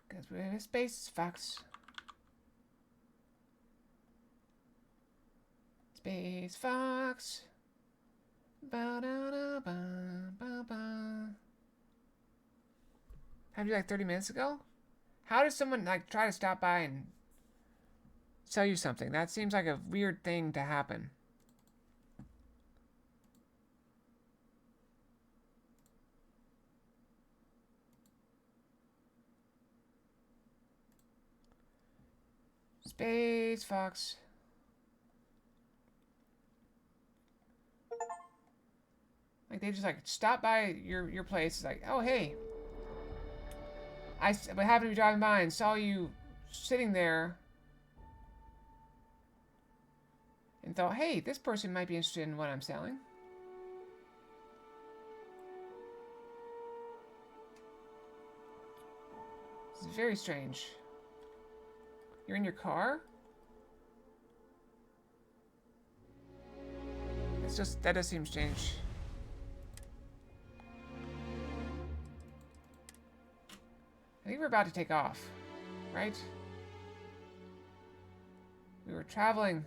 Because we're in space, Fox. Space Fox. Ba-da-da-ba-ba-ba. Happened to you like 30 minutes ago? How does someone like try to stop by and sell you something? That seems like a weird thing to happen. Space Fox. Like they just like stop by your place. It's like, oh hey, I happened to be driving by and saw you sitting there, and thought, hey, this person might be interested in what I'm selling. This is very strange. You're in your car? It's just, that does seem strange. I think we're about to take off, right? We were traveling.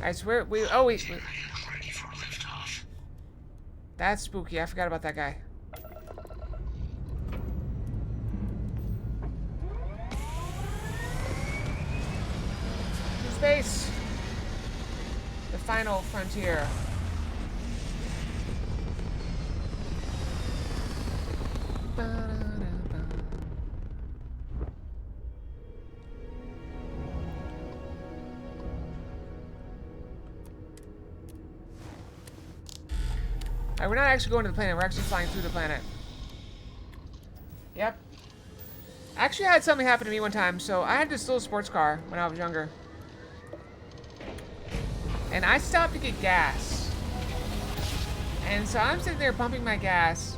I swear we that's spooky. I forgot about that guy. To space. The final frontier. Alright, we're not actually going to the planet. We're actually flying through the planet. Yep. Actually, I had something happen to me one time. So I had this little sports car when I was younger. And I stopped to get gas. And so I'm sitting there pumping my gas.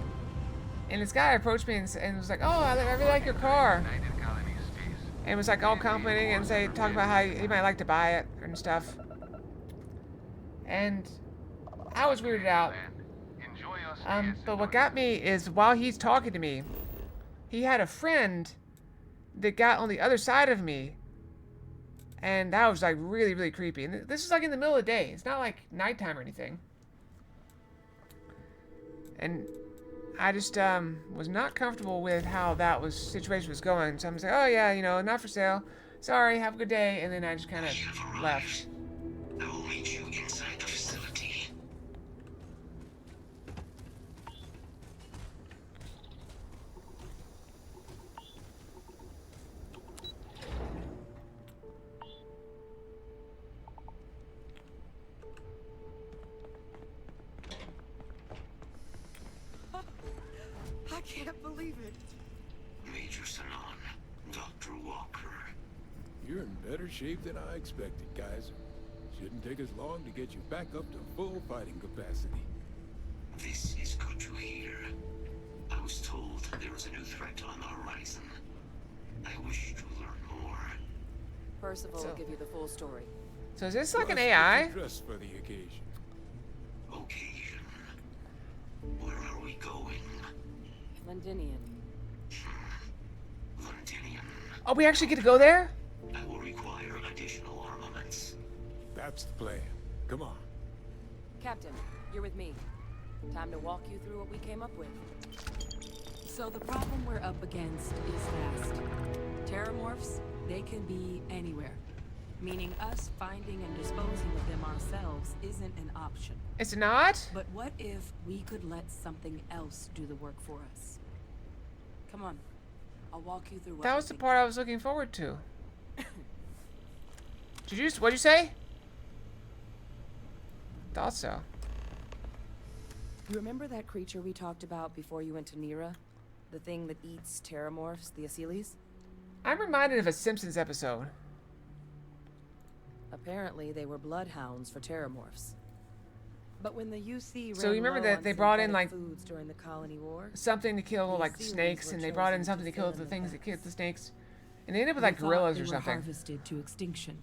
And this guy approached me and was like, oh, I really like your car. And was like all complimenting and talk about how he might like to buy it and stuff. And I was weirded out. But what got me is while he's talking to me, he had a friend that got on the other side of me. And that was like really, really creepy. And this is like in the middle of the day. It's not like nighttime or anything. And I just was not comfortable with how that situation was going. So I'm just like, oh yeah, you know, not for sale. Sorry, have a good day. And then I just kind of left. I will meet you inside the facility. I can't believe it. Major Sanon, Dr. Walker. You're in better shape than I expected, Kaiser. Shouldn't take us long to get you back up to full fighting capacity. This is good to hear. I was told there was a new threat on the horizon. I wish to learn more. Percival will give you the full story. So is this like an Plus, AI? what's your dress for the occasion? Occasion. Where are we going? Londinian. Londinian. Oh, we actually get to go there? I will require additional armaments. That's the plan. Come on. Captain, you're with me. Time to walk you through what we came up with. So the problem we're up against is vast. Terramorphs, they can be anywhere. Meaning us finding and disposing of them ourselves isn't an option. It's not? But what if we could let something else do the work for us? Come on. I'll walk you through what That we was the think. part I was looking forward to. What'd you say? Thought so. You remember that creature we talked about before you went to Nira? The thing that eats terramorphs, the Asyles? I'm reminded of a Simpsons episode. Apparently, they were bloodhounds for terramorphs. But when the UC So you ran remember low that on they brought in, synthetic like, foods during the colony war, something to kill, the like, Seals snakes, were and they brought in chosen something to to kill fill the in the things that killed gaps. the snakes. And they ended up with, We like, thought gorillas they or were something. harvested to extinction.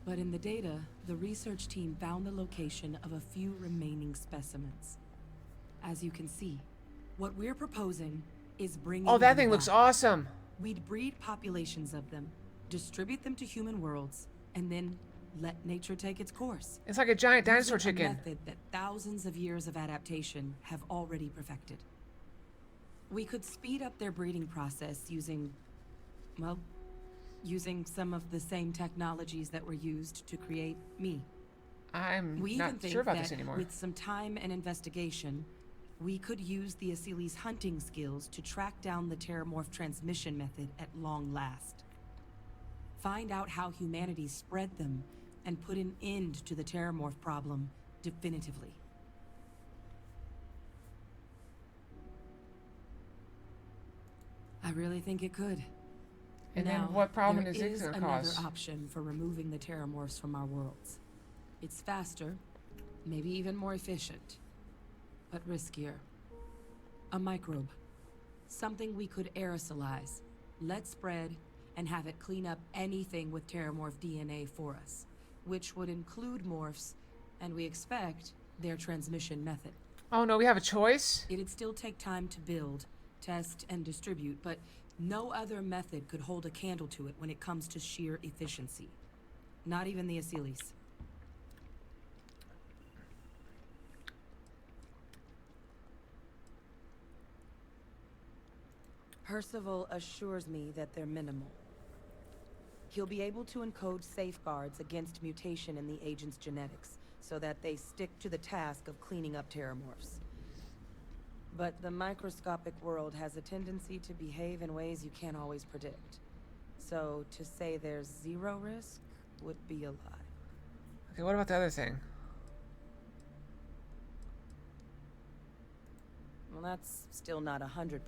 But in the data, the research team found the location of a few remaining specimens. As you can see, what we're proposing is bringing Oh, that them thing looks back. awesome. We'd breed populations of them, distribute them to human worlds, and then let nature take its course. It's like a giant dinosaur Using chicken. a method that thousands of years of adaptation have already perfected. We could speed up their breeding process using, well, using some of the same technologies that were used to create me. I'm We even not think sure about that this anymore. with some time and investigation, we could use the Asili's hunting skills to track down the Terramorph transmission method at long last. Find out how humanity spread them and put an end to the Terramorph problem definitively. I really think it could. And Now, then what problem there is it is going to another cause? option for removing the Terramorphs from our worlds. It's faster, maybe even more efficient, but riskier. A microbe. Something we could aerosolize, let spread, and have it clean up anything with Terramorph DNA for us, which would include morphs, and we expect their transmission method. Oh no, we have a choice? It'd still take time to build, test, and distribute, but no other method could hold a candle to it when it comes to sheer efficiency. Not even the Asilis. Percival assures me that they're minimal. He'll be able to encode safeguards against mutation in the agent's genetics, so that they stick to the task of cleaning up Terramorphs. But the microscopic world has a tendency to behave in ways you can't always predict. So to say there's zero risk would be a lie. Okay, what about the other thing? Well, that's still not 100%.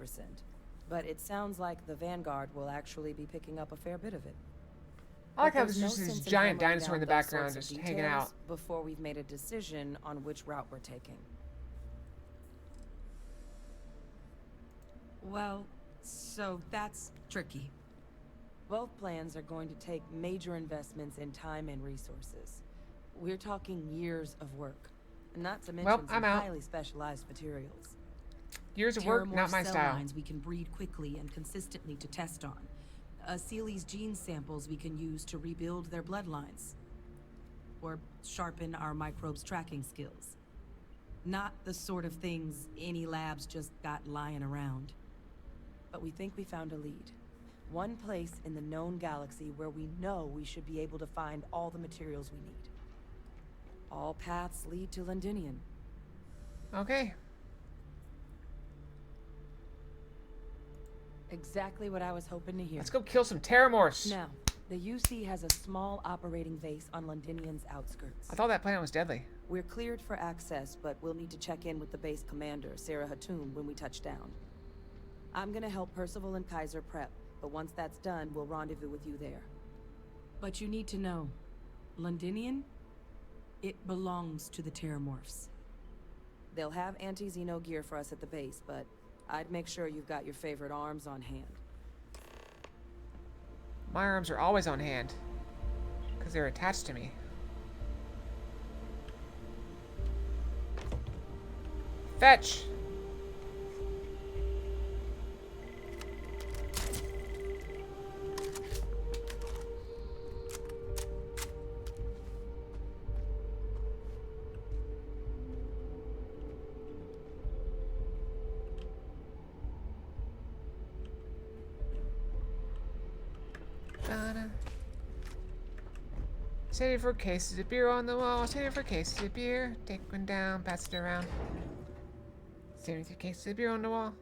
But it sounds like the Vanguard will actually be picking up a fair bit of it. I like But how there's there's no just this sense in giant hammering dinosaur in the down those background sorts of just hanging details out. before we've made a decision on which route we're taking. Well, so that's tricky. Both plans are going to take major investments in time and resources. We're talking years of work, not to mention Well, some I'm out. highly specialized materials. Years of work, Terramorph not my cell style. lines we can breed quickly and consistently to test on. Asili's gene samples we can use to rebuild their bloodlines. Or sharpen our microbes' tracking skills. Not the sort of things any labs just got lying around. But we think we found a lead. One place in the known galaxy where we know we should be able to find all the materials we need. All paths lead to Londinian. Okay. Exactly what I was hoping to hear. Let's go kill some Terramorphs. Now, the UC has a small operating base on Londinian's outskirts. I thought that planet was deadly. We're cleared for access, but we'll need to check in with the base commander, Sarah Hatum, when we touch down. I'm gonna help Percival and Kaiser prep, but once that's done, we'll rendezvous with you there. But you need to know, Londinian, it belongs to the Terramorphs. They'll have anti-Xeno gear for us at the base, but I'd make sure you've got your favorite arms on hand. My arms are always on hand. Because they're attached to me. Fetch! Save it for cases of beer on the wall. Save it for cases of beer. Take one down, pass it around. Save it for cases of beer on the wall.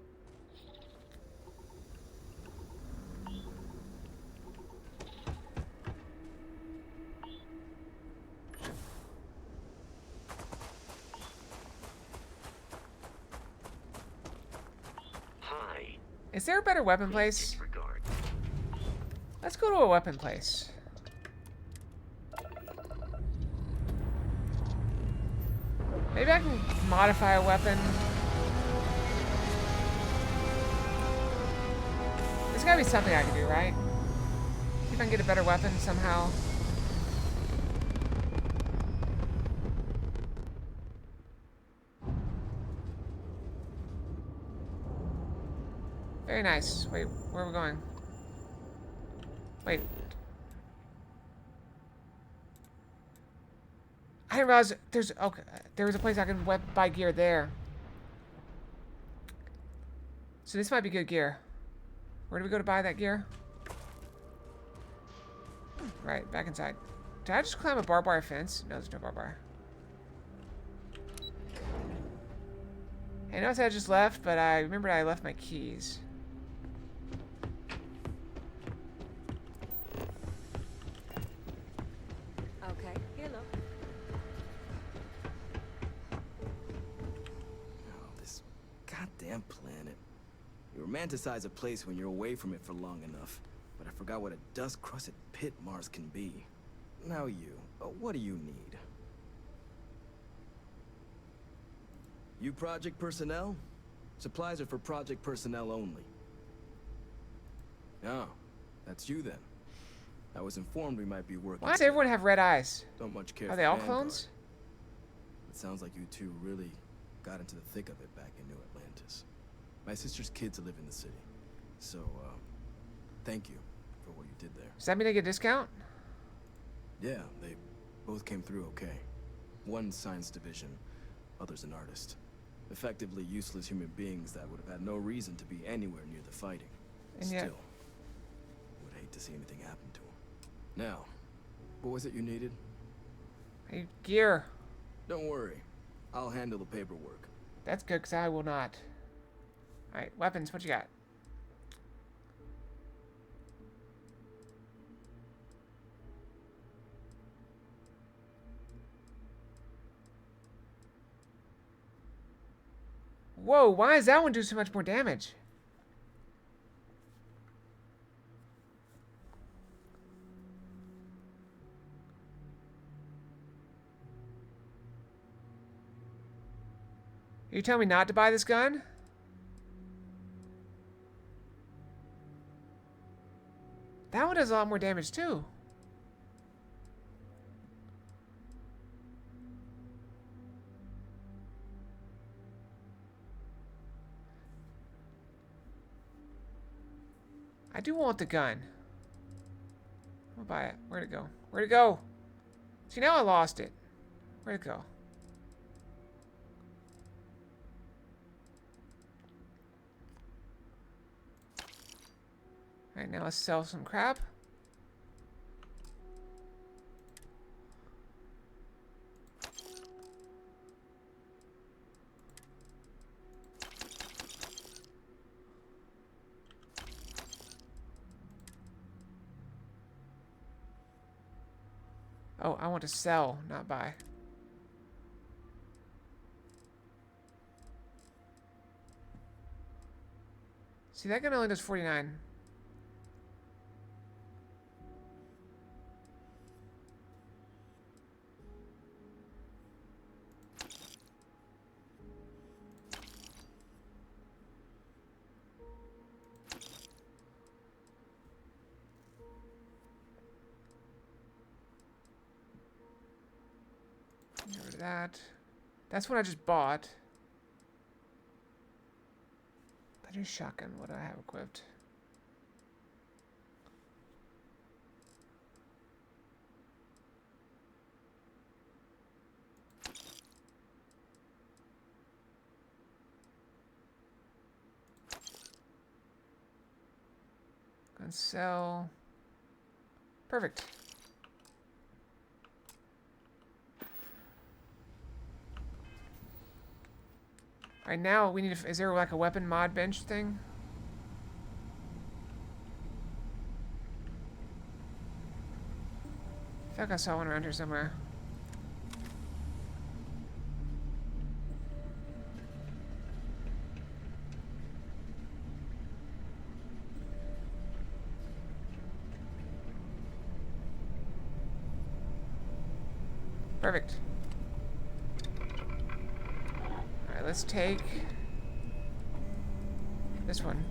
Hi. Is there a better weapon place? Disregard. Let's go to a weapon place. Maybe I can modify a weapon. There's gotta be something I can do, right? See if I can get a better weapon somehow. Very nice. Wait, where are we going? Wait. I didn't realize there's... Okay, there was a place I can buy gear there. So this might be good gear. Where do we go to buy that gear? Right, back inside. Did I just climb a barbed wire fence? No, there's no barbed wire. I noticed I just left, but I remembered I left my keys. Okay, hello. Oh, this goddamn planet. You romanticize a place when you're away from it for long enough. But I forgot what a dust-crusted pit Mars can be. Now you, what do you need? You project personnel? Supplies are for project personnel only. Oh, that's you then. I was informed we might be working. Why does everyone have red eyes? Don't much care Are for they all Vanguard. clones? It sounds like you two really got into the thick of it back in New Atlantis. My sister's kids live in the city. So, thank you for what you did there. Does that mean I get a discount? Yeah, they both came through okay. One science division, other's an artist. Effectively useless human beings that would have had no reason to be anywhere near the fighting. And yet- Still, would hate to see anything happen to them. Now, what was it you needed? I need gear. Don't worry, I'll handle the paperwork. That's good, because I will not. Alright, weapons, what you got? Whoa, why does that one do so much more damage? You telling me not to buy this gun? That one does a lot more damage too. I do want the gun. I'll buy it. Where'd it go? Where'd it go? See, now I lost it. Where'd it go? Alright, now let's sell some crap. Oh, I want to sell, not buy. See, that gun only does 49. Get rid of that. That's what I just bought. That is shotgun. What do I have equipped? Gun sell. Perfect. Alright, now we need to... Is there like a weapon mod bench thing? I feel like I saw one around here somewhere. Perfect. let's take this one.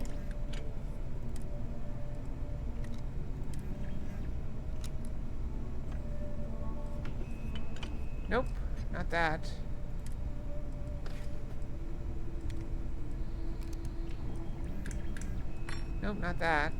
Nope, not that. Nope, not that.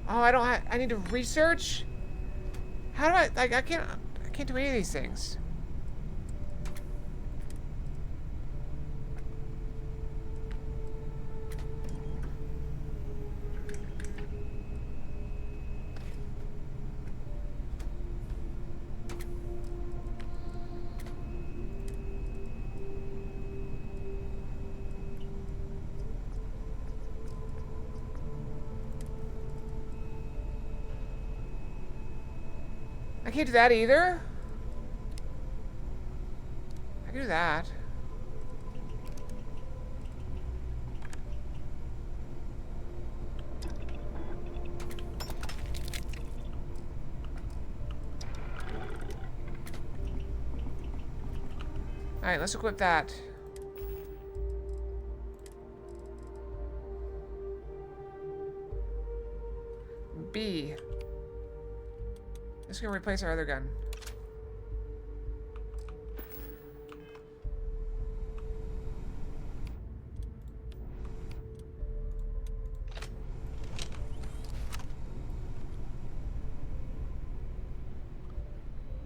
Oh, I need to research? How do I can't do any of these things. I can't do that either. I can do that. Alright, let's equip that. B. This is gonna replace our other gun.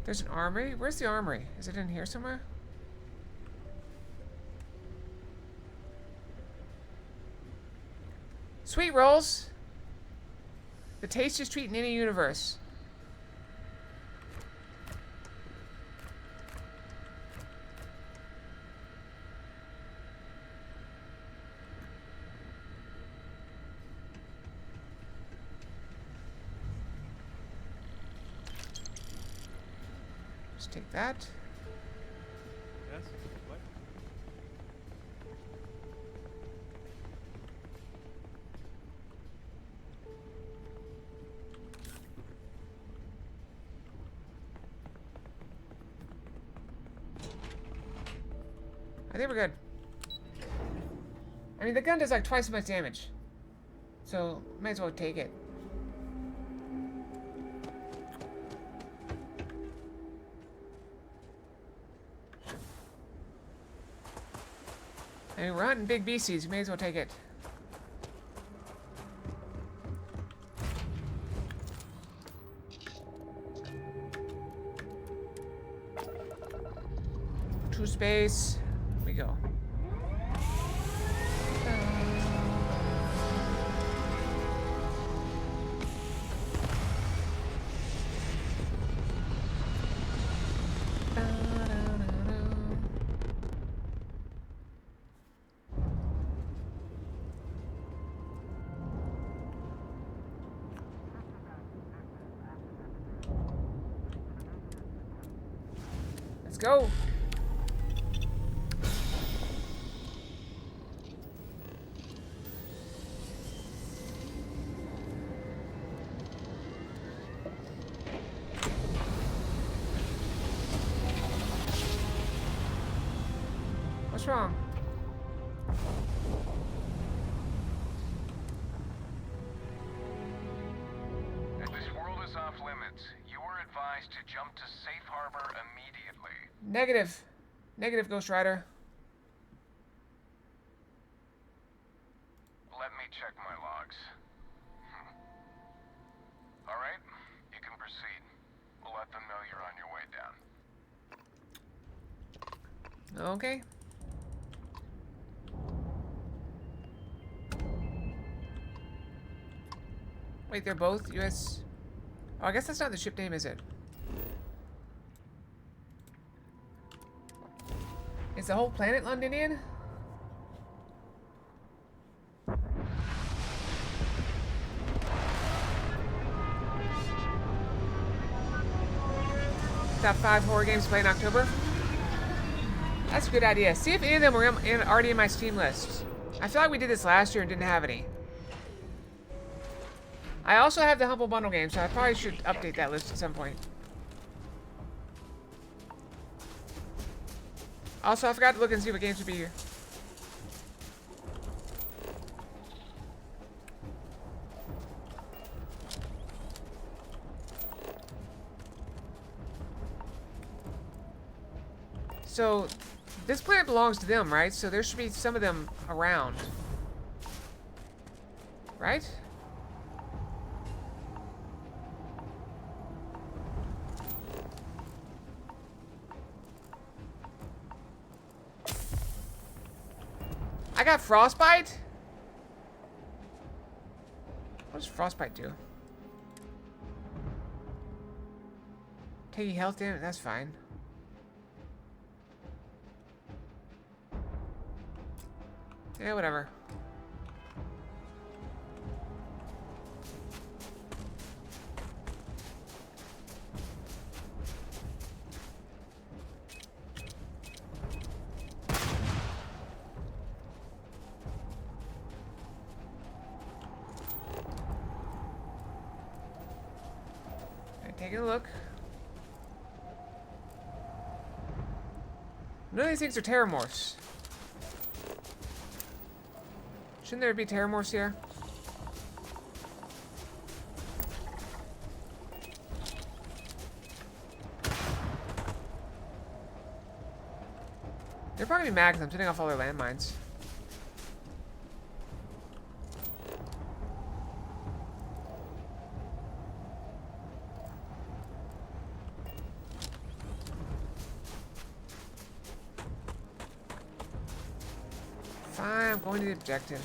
There's an armory? Where's the armory? Is it in here somewhere? Sweet rolls! The tastiest treat in any universe. Just take that. Yes. What? I think we're good. I mean, the gun does like twice as much damage. So, might as well take it. I mean, we're hunting big beasties. You may as well take it. To space. We go. Let's go. What's wrong? This world is off limits. You were advised to jump to safe harbor immediately. Negative. Negative, Ghost Rider. Let me check my logs. All right, you can proceed. We'll let them know you're on your way down. Okay. Wait, they're both US... Oh, I guess that's not the ship name, is it? Is the whole planet Londonian? top 5 horror games to play in October. That's a good idea. See if any of them were already in my Steam list. I feel like we did this last year and didn't have any. I also have the Humble Bundle game, so I probably should update that list at some point. Also, I forgot to look and see what games would be here. So, this planet belongs to them, right? So there should be some of them around. Right? I got frostbite? What does frostbite do? Taking health damage? That's fine. Yeah, whatever. Taking a look. None of these things are terramorphs. Shouldn't there be terramorphs here? They're probably gonna be mad because I'm setting off all their landmines. Fine, I'm going to the objective.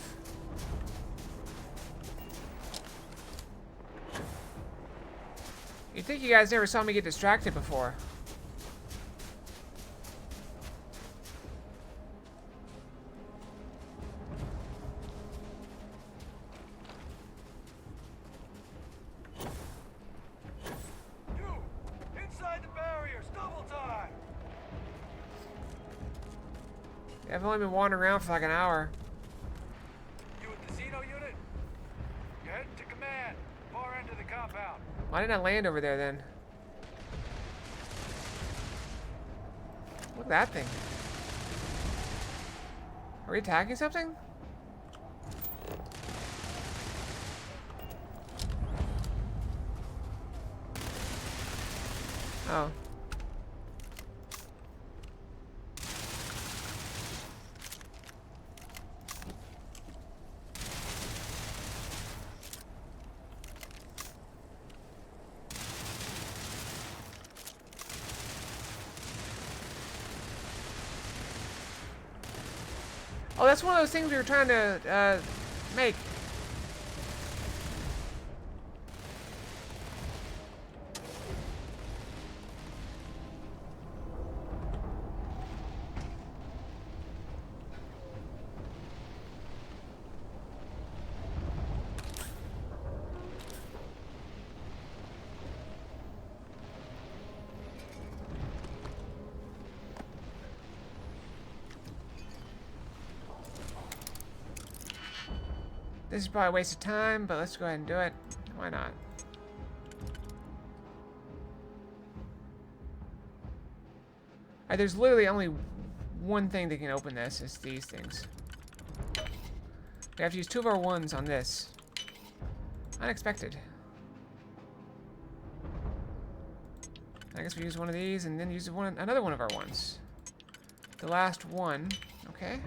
You'd think you guys never saw me get distracted before. You! Inside the barriers! Double time! I've only been wandering around for like an hour. You a casino unit? You're heading to command. Far end of the compound. Why didn't I land over there then? Look at that thing. Are we attacking something? Oh. Oh, that's one of those things we were trying to make. This is probably a waste of time, but let's go ahead and do it. Why not? Alright, there's literally only one thing that can open this. It's these things. We have to use 2 of our ones on this. Unexpected. I guess we use one of these and then use another one of our ones. The last one. Okay.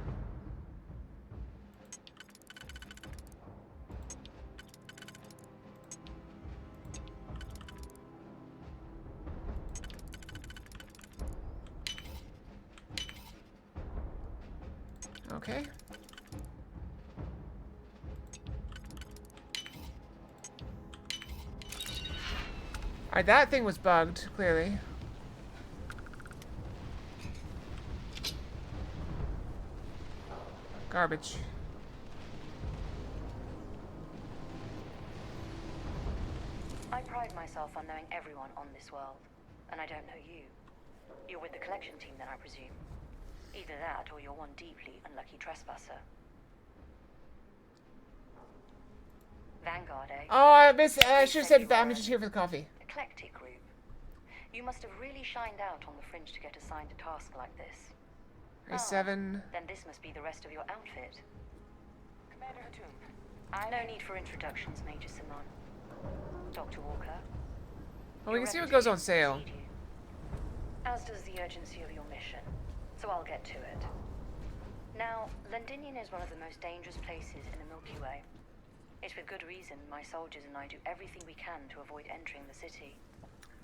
Okay. Alright, that thing was bugged, clearly. Garbage. I pride myself on knowing everyone on this world. and I don't know you. You're with the collection team then, I presume. Either that, or you're one deeply unlucky trespasser. Vanguard, eh? Oh, I should have said I'm just here for the coffee. Eclectic group. You must have really shined out on the fringe to get assigned a task like this. A7. Then this must be the rest of your outfit. Commander Hatum. No need for introductions, Major Simon. Dr. Walker. Well, we can see what goes on sale. As does the urgency of your mission. So I'll get to it. Now, Londinium is one of the most dangerous places in the Milky Way. It's with good reason my soldiers and I do everything we can to avoid entering the city.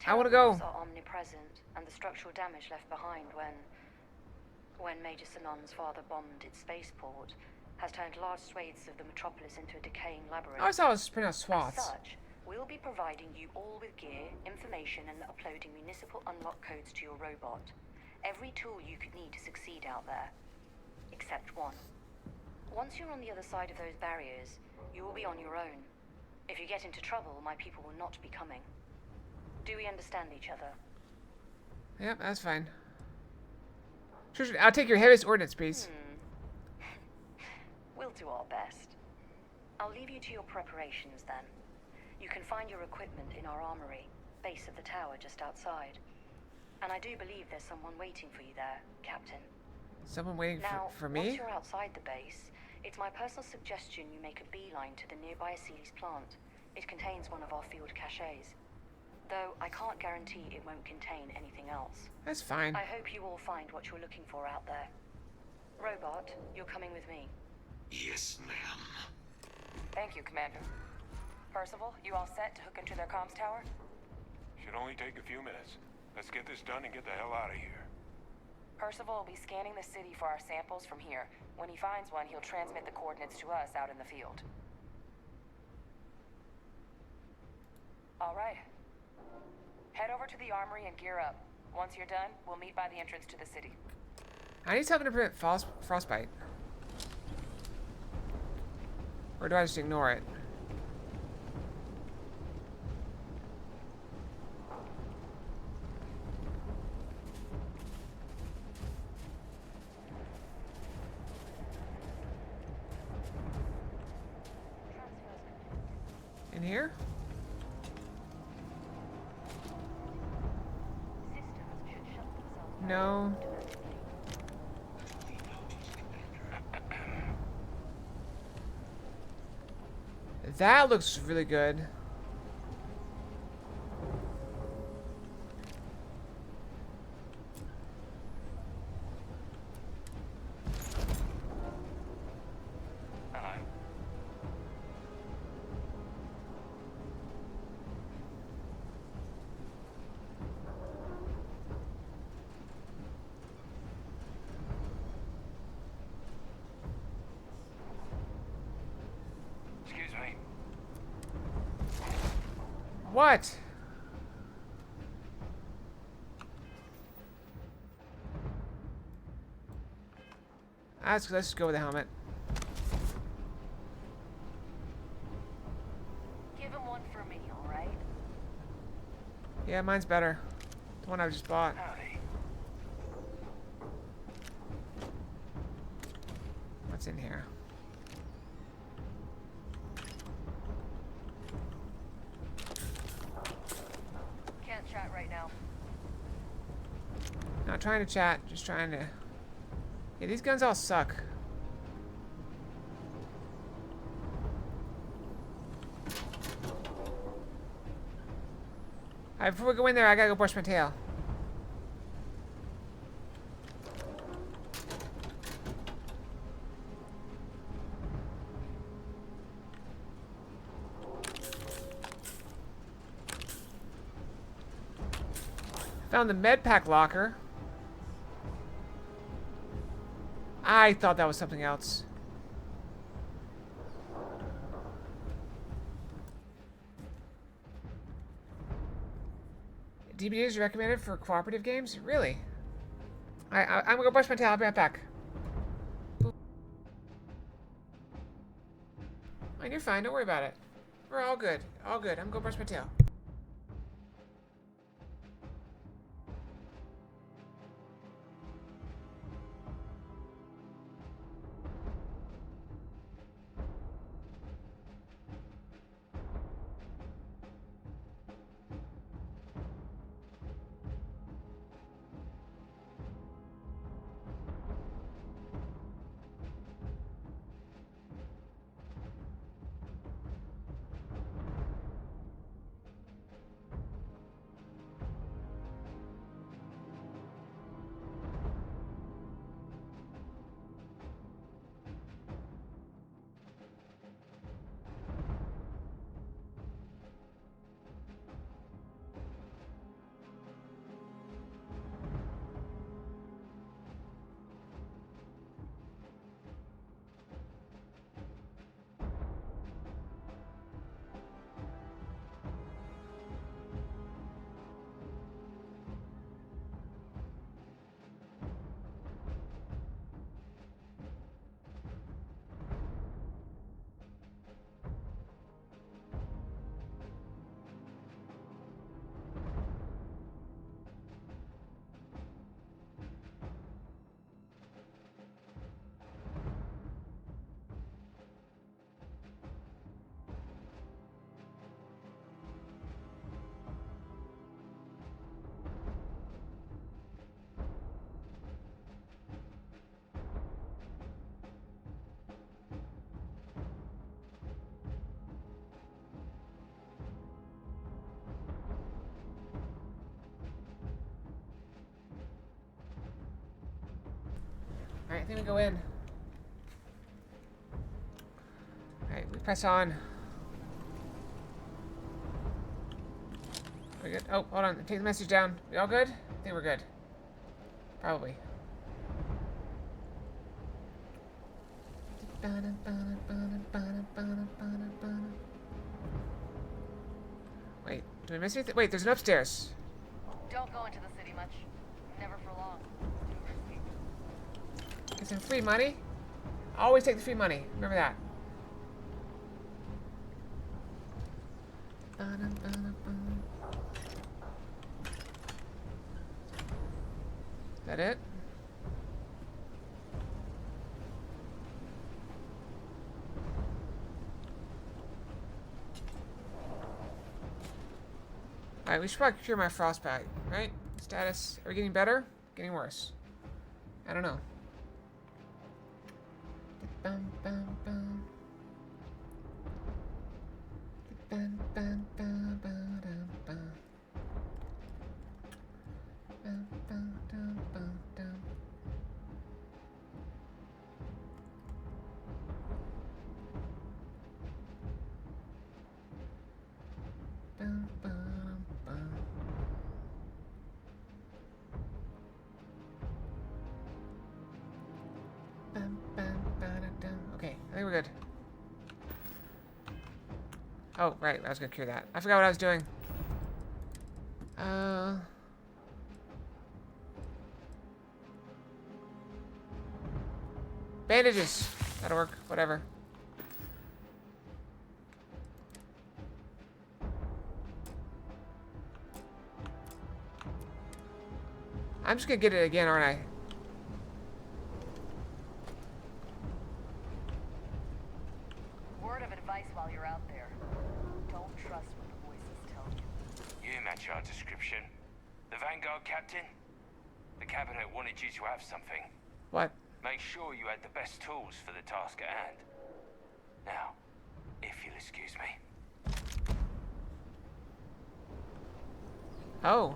I want to go. Terrorists are omnipresent, and the structural damage left behind when Major Simon's father bombed its spaceport has turned large swathes of the metropolis into a decaying labyrinth. I always thought it was pronounced As swaths. such, we'll be providing you all with gear, information, and uploading municipal unlock codes to your robot. Every tool you could need to succeed out there. Except one. Once you're on the other side of those barriers, you will be on your own. If you get into trouble, my people will not be coming. Do we understand each other? Yep, that's fine. Sure, I'll take your heaviest ordnance, please. We'll do our best. I'll leave you to your preparations then. You can find your equipment in our armory, base of the tower just outside. And I do believe there's someone waiting for you there, Captain. Someone waiting Now, for once me? you're outside the base, it's my personal suggestion you make a beeline to the nearby Aceles plant. It contains one of our field caches. Though I can't guarantee it won't contain anything else. That's fine. I hope you all find what you're looking for out there. Robot, you're coming with me. Yes, ma'am. Thank you, Commander. Percival, you all set to hook into their comms tower? Should only take a few minutes. Let's get this done and get the hell out of here. Percival will be scanning the city for our samples from here. When he finds one, he'll transmit the coordinates to us out in the field. All right. Head over to the armory and gear up. Once you're done, we'll meet by the entrance to the city. I need something to prevent frostbite. Or do I just ignore it? In here? No. That looks really good. Excuse me. What? Let's just go with the helmet. Give him one for me, all right? Yeah, mine's better. The one I just bought. Howdy. What's in here? Can't chat right now. Not trying to chat, just trying to... Yeah, these guns all suck. Alright, before we go in there, I gotta go brush my tail. Found the med pack locker. I thought that was something else. DVD is recommended for cooperative games? Really? I'm gonna go brush my tail. I'll be right back. And you're fine. Don't worry about it. We're all good. All good. I'm gonna go brush my tail. Can't even go in. Alright, we press on. We good? Oh, hold on. Take the message down. We all good? I think we're good. Probably. Wait, do we miss anything? Wait, there's an upstairs. Don't go into the city much. Never for long. Too risky. Get some free money. Always take the free money. Remember that. Is that it? Alright, we should probably cure my frostbite, right? Status. Are we getting better? Getting worse? I don't know. Bum, bum, bum. Bum, bum, bum, bum, dum, bum. Bum, bum, dum, bum, dum. Bum, bum, bum. Bum, bum, ba-da-dum. Okay, I think we're good. Oh, right, I was gonna cure that. I forgot what I was doing. Bandages! That'll work, whatever. I'm just gonna get it again, aren't I? Word of advice while you're out there. Don't trust what the voices tell you. You match our description. The Vanguard captain? The cabinet wanted you to have something. What? Make sure you had the best tools for the task at hand. Now, if you'll excuse me. Oh.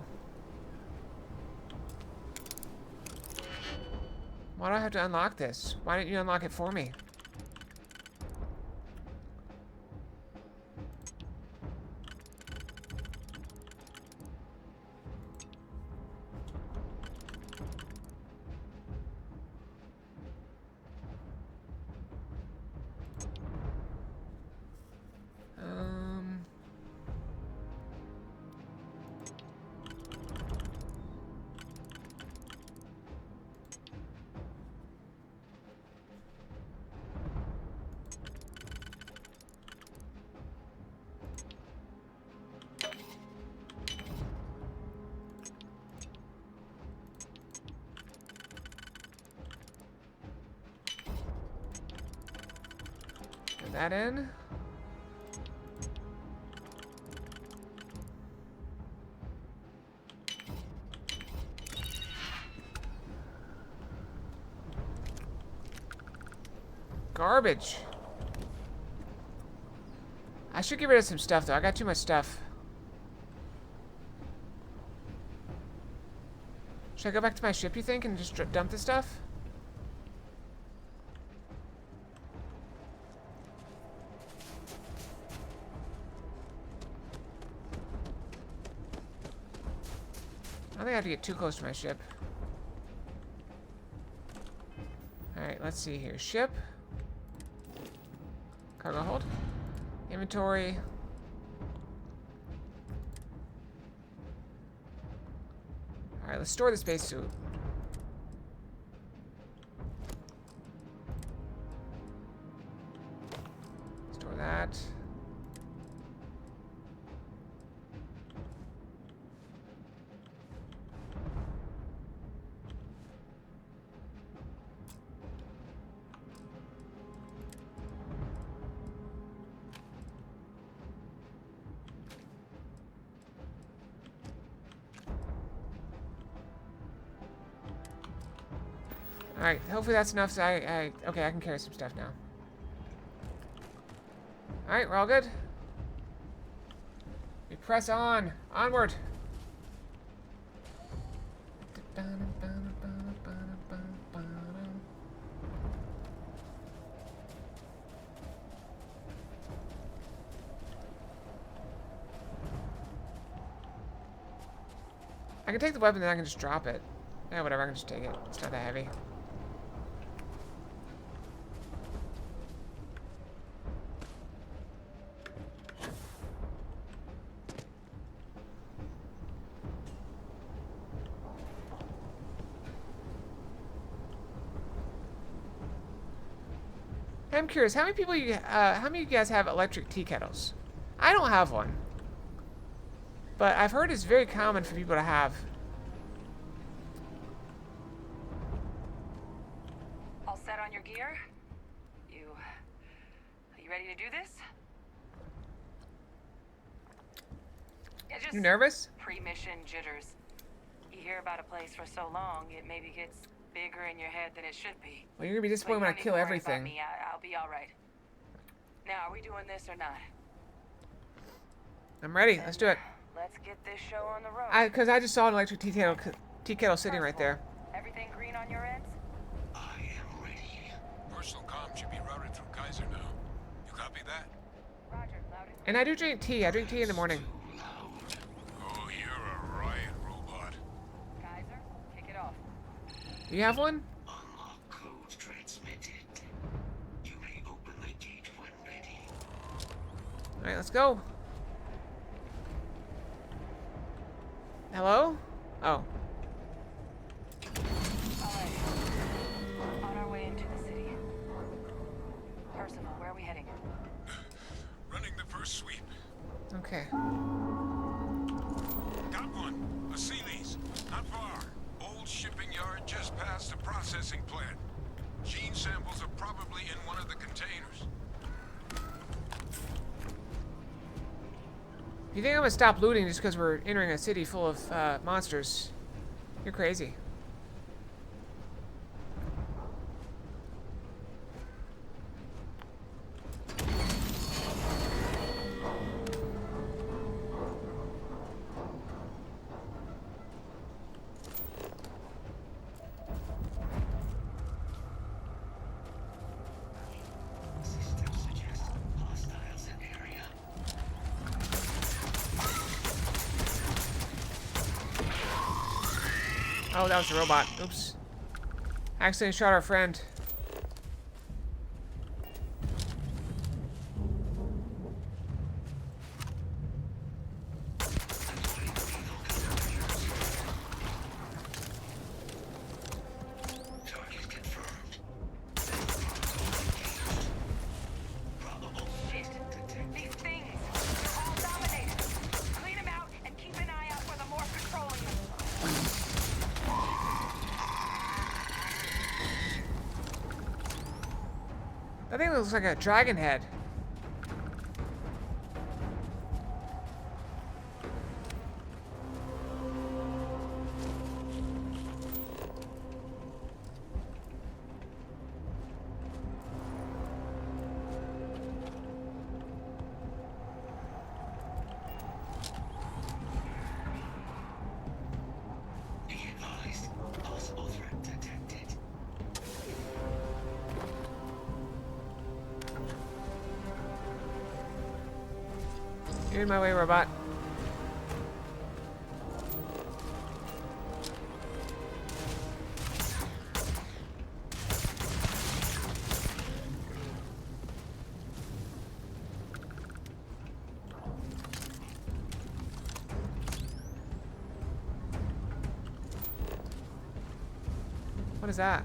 Why do I have to unlock this? Why didn't you unlock it for me? Get that in. Garbage. I should get rid of some stuff, though. I got too much stuff. Should I go back to my ship, you think, and just dump the stuff? I don't think I have to get too close to my ship. Alright, let's see here. Ship. Cargo hold. Inventory. Alright, let's store the spacesuit. Store that. Alright, hopefully that's enough so okay, I can carry some stuff now. Alright, we're all good. We press on. Onward. I can take the weapon, then I can just drop it. Yeah, whatever, I can just take it. It's not that heavy. I'm curious, how many of you guys have electric tea kettles? I don't have one. But I've heard it's very common for people to have. All set on your gear? Are you ready to do this? Yeah, just You nervous? pre-mission jitters. You hear about a place for so long, it maybe gets bigger in your head than it should be. Well, you're gonna be disappointed when I kill everything. I'll be all right. Now, are we doing this or not? I'm ready. Let's do it. Let's get this show on the road. Because I just saw an electric tea kettle sitting right there. Everything green on your ends? I am ready. Personal comm should be routed through Kaiser now. You copy that? Roger, loud and And I do drink tea. I drink tea in the morning. Oh, you're a riot robot. Kaiser, kick it off. You have one? Unlock code transmitted. You may open the gate when ready. Alright, let's go. Hello? Oh. Alright. On our way into the city. Percival, where are we heading? Running the first sweep. Okay. Got one. A Sealy's. Not far. Old shipping yard just past the processing plant. Gene samples are probably in one of the containers. You think I'm gonna stop looting just because we're entering a city full of monsters? You're crazy. System suggests hostiles in area. Oh, that was a robot. Oops. Accidentally shot our friend. Target confirmed. Probable Shit. detected. These things. They're all dominated. Clean them out and keep an eye out for the more controlling them. That thing looks like a dragon head. Be advised. Possible threat detected. You're in my way, robot. What is that?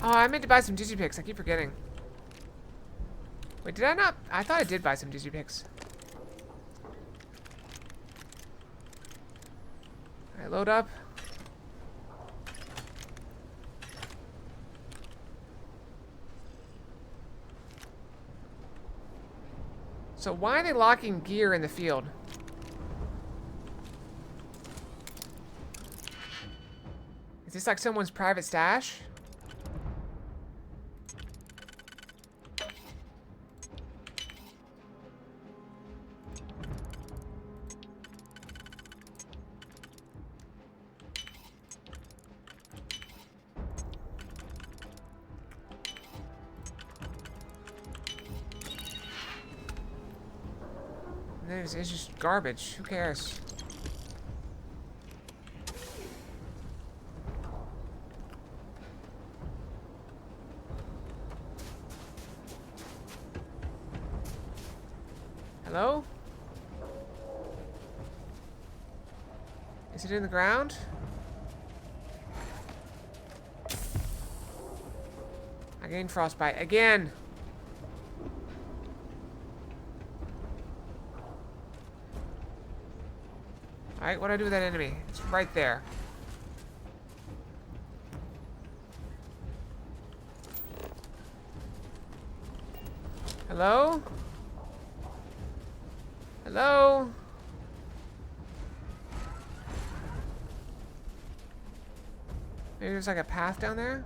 Oh, I meant to buy some Digipicks. I keep forgetting. Wait, did I not? I thought I did buy some Digipicks. Alright, load up. So why are they locking gear in the field? Is this like someone's private stash? And then it's just garbage. Who cares? Hello? Is it in the ground? I gained frostbite again. Alright, what do I do with that enemy? It's right there. Hello? Hello? Maybe there's like a path down there?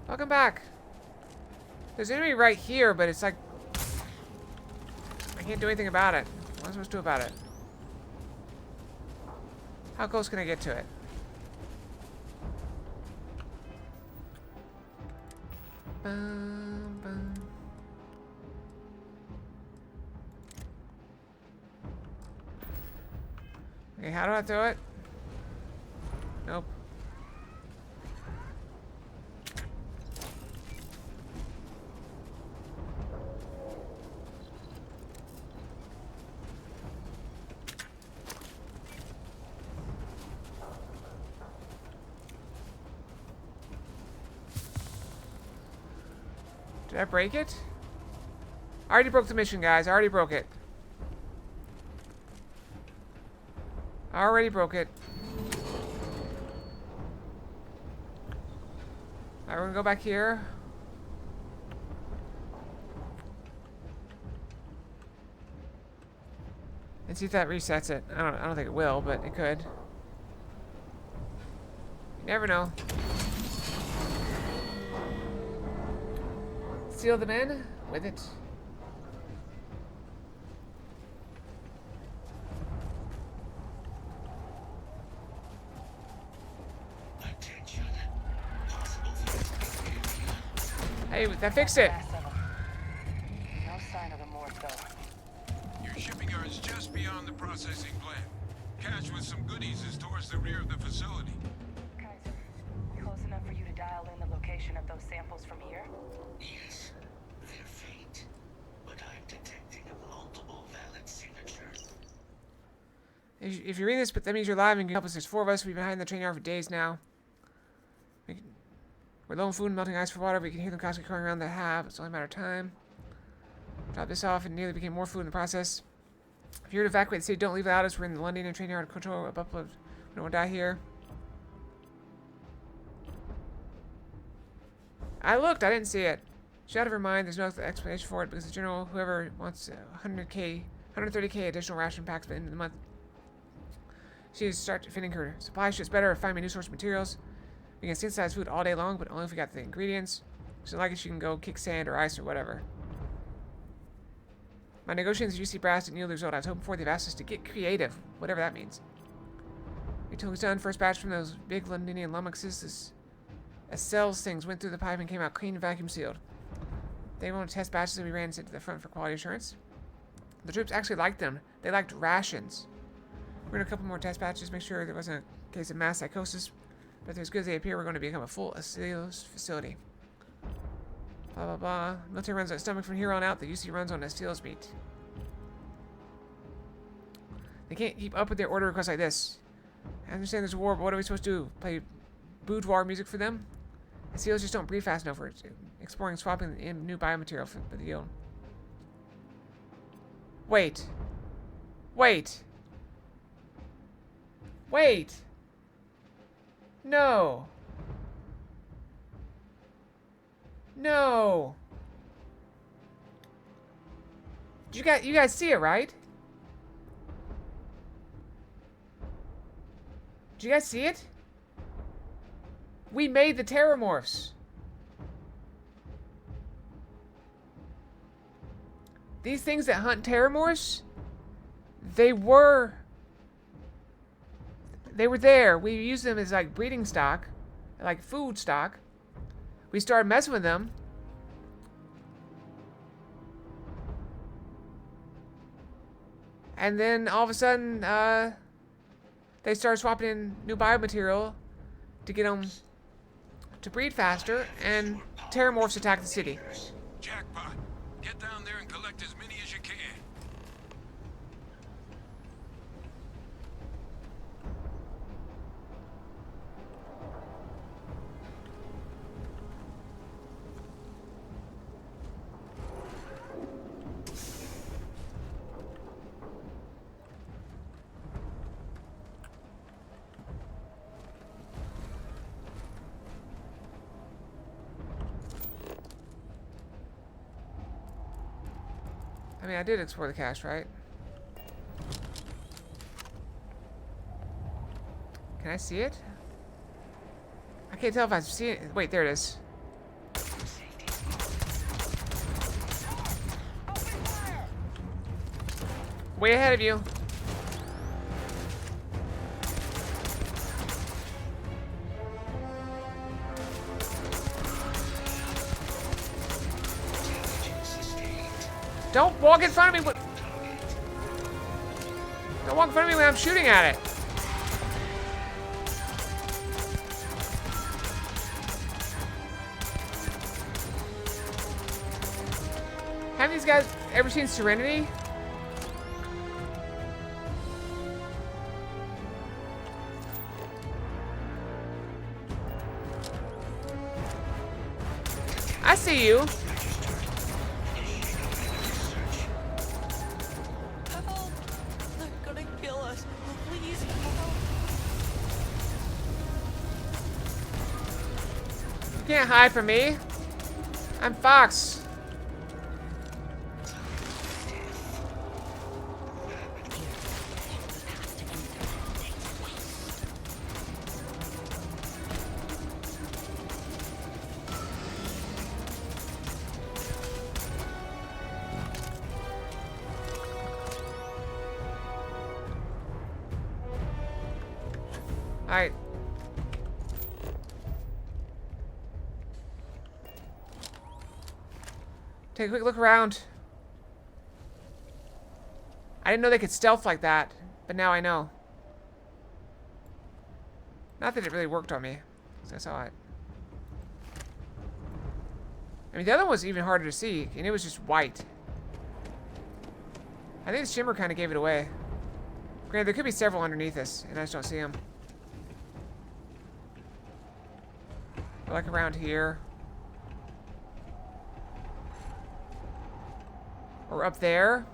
Welcome back. There's an enemy right here, but it's like... I can't do anything about it. What am I supposed to do about it? How close can I get to it? Bum, bum. Okay, how do I throw it? Nope. Did I break it? I already broke the mission, guys. I already broke it. I already broke it. Alright, we're gonna go back here. And see if that resets it. I don't think it will, but it could. You never know. Seal them in with it. Attention. Possible Hey, that fixed it. No sign of the Morse, though. Your shipping yard is just beyond the processing plant. Cache with some goodies is towards the rear of the facility. Kaiser, close enough for you to dial in the location of those samples from here? Yes, they're faint, but I'm detecting multiple valid signatures. If you're reading this, but that means you're live and can help us. There's 4 of us. We've been behind the train yard for days now. We're low on food and melting ice for water. We can hear them constantly crawling around the hab. It's only a matter of time. Drop this off and nearly became more food in the process. If you're to evacuate the city, don't leave without us. We're in the London and train yard control. We don't want to die here. I looked. I didn't see it. She's out of her mind. There's no explanation for it because the general, whoever wants 130k additional ration packs by the end of the month, she needs to start fitting her supply. She's better at finding new source of materials. We can synthesize food all day long, but only if we got the ingredients. So like she can go kick sand or ice or whatever. My negotiations with UC Brass didn't yield the result I was hoping for. They've asked us to get creative, whatever that means. Until it's done, first batch from those big Londonian lummoxes, as cells things went through the pipe and came out clean and vacuum sealed. They wanted to test batches and we ran into the front for quality assurance. The troops actually liked them. They liked rations. We're in a couple more test batches, make sure there wasn't a case of mass psychosis. But if they're as good as they appear, we're going to become a full Aceos facility. Blah, blah, blah. Military runs on its stomach from here on out. The UC runs on Aceos meat. They can't keep up with their order requests like this. I understand there's a war, but what are we supposed to do? Play boudoir music for them? Aceos just don't breathe fast enough for exploring and swapping in new biomaterial for the yield. Wait. Wait. Wait. No. No. You guys see it, right? Did you guys see it? We made the terramorphs. These things that hunt terramorphs, they They were there. We used them as like breeding stock, like food stock. We started messing with them. And then all of a sudden, they started swapping in new biomaterial to get them to breed faster, and Terramorphs attacked the city. Jackpot. Get down there and collect as many as you can. I mean, I did explore the cache, right? Can I see it? I can't tell if I've seen it. Wait, there it is. Way ahead of you. Don't walk in front of me. Don't walk in front of me when I'm shooting at it. Have these guys ever seen Serenity? I see you. You can't hide from me. I'm Fox. Alright. Take a quick look around. I didn't know they could stealth like that, but now I know. Not that it really worked on me, because I saw it. I mean, the other one was even harder to see, and it was just white. I think the shimmer kind of gave it away. Granted, there could be several underneath us, and I just don't see them. Like around here. Or up there.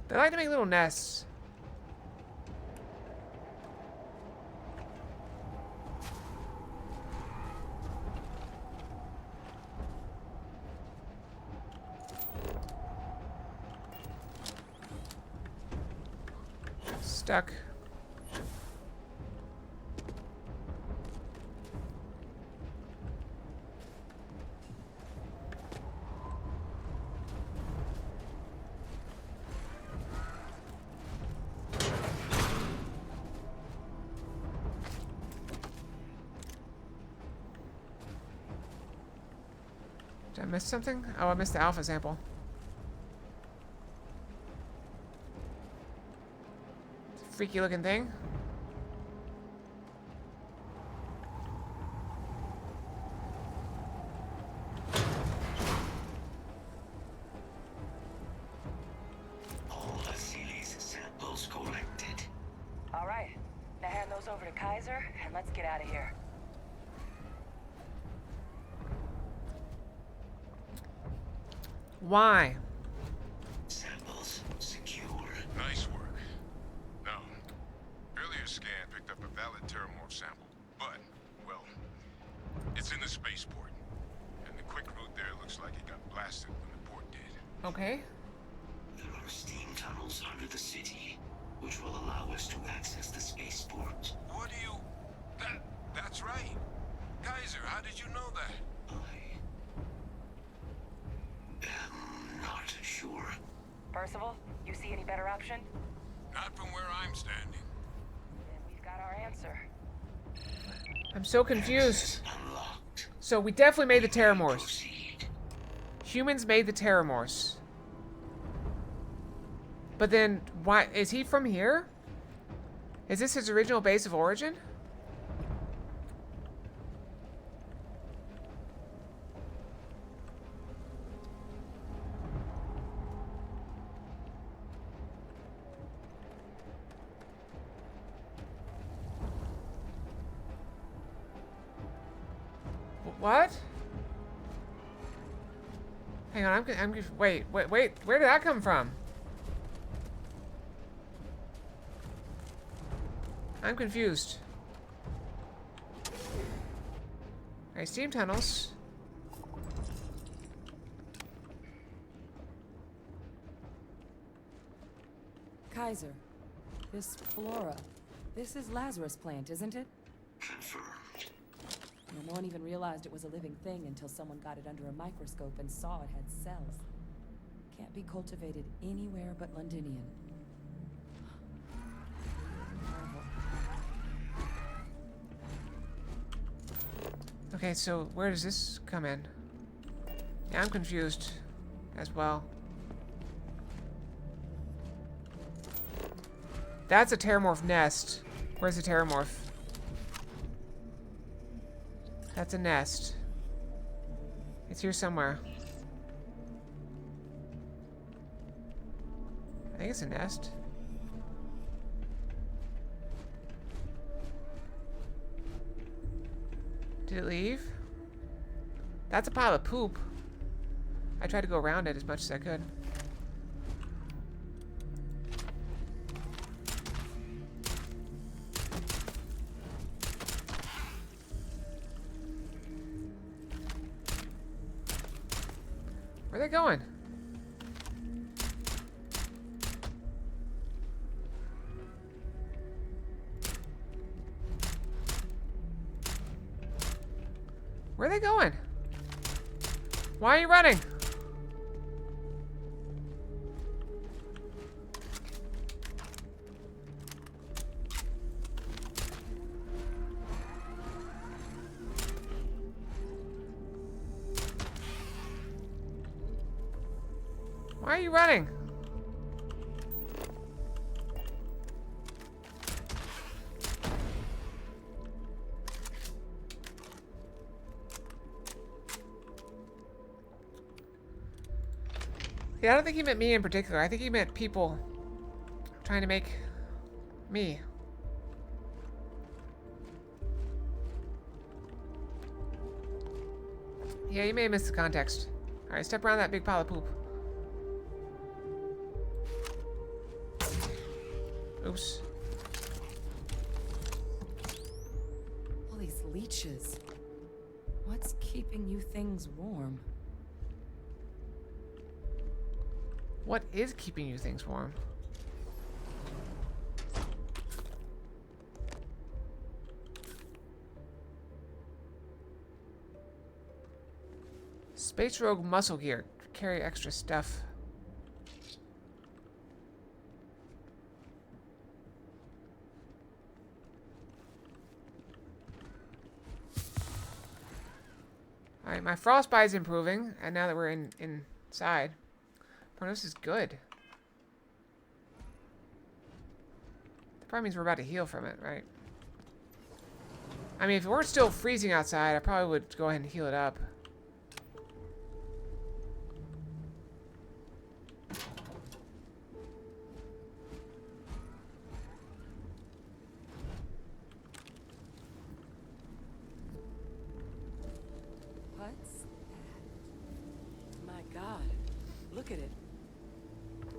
They like to make little nests. Stuck. Did I miss something? Oh, I missed the alpha sample. It's a freaky looking thing. All Vasily's samples collected. All right. Now hand those over to Kaiser, and let's get out of here. Why? It's in the spaceport. And the quick route there looks like it got blasted when the port did. Okay. There are steam tunnels under the city, which will allow us to access the spaceport. What do you... That's right. Kaiser, how did you know that? I am not sure. Percival, you see any better option? Not from where I'm standing. Then we've got our answer. I'm so confused. Unlocked. So we definitely made the Terramorphs. Proceed. Humans made the Terramorphs. But then, why is he from here? Is this his original base of origin? What? Hang on, wait, where did that come from? I'm confused. Alright, steam tunnels. Kaiser, this flora, this is Lazarus plant, isn't it? Confirmed. No one even realized it was a living thing until someone got it under a microscope and saw it had cells. Can't be cultivated anywhere but Londinian. Okay, so where does this come in? Yeah, I'm confused as well. That's a Terramorph nest. Where's the Terramorph? That's a nest. It's here somewhere. I think it's a nest. Did it leave? That's a pile of poop. I tried to go around it as much as I could. Where are they going? Where are they going? Why are you running? Why are you running? Yeah, I don't think he meant me in particular. I think he meant people trying to make me. Yeah, you may have missed the context. Alright, step around that big pile of poop. Oops. All these leeches. What's keeping you things warm? What is keeping you things warm? Space Rogue muscle gear. Carry extra stuff. Alright, my frostbite is improving, and now that we're inside. Prognosis is good. That probably means we're about to heal from it, right? I mean, if it weren't still freezing outside, I probably would go ahead and heal it up. What's that? My God, look at it.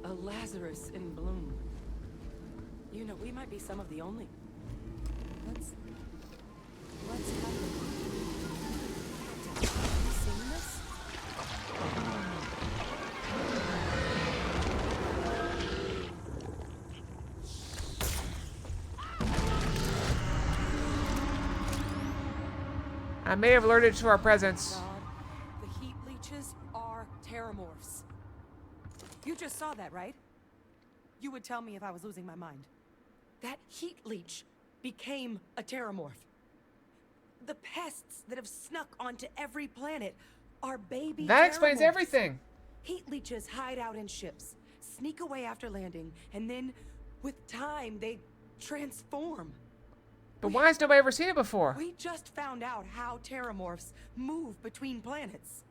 A Lazarus in bloom. You know, we might be some of the only. What's happening? I may have alerted to our presence. God, the heat leeches are terramorphs. You just saw that, right? You would tell me if I was losing my mind. That heat leech became a terramorph. The pests that have snuck onto every planet are baby That explains terramorphs. everything. Heat leeches hide out in ships, sneak away after landing, and then, with time, they transform. But why has nobody ever seen it before? We just found out how terramorphs move between planets.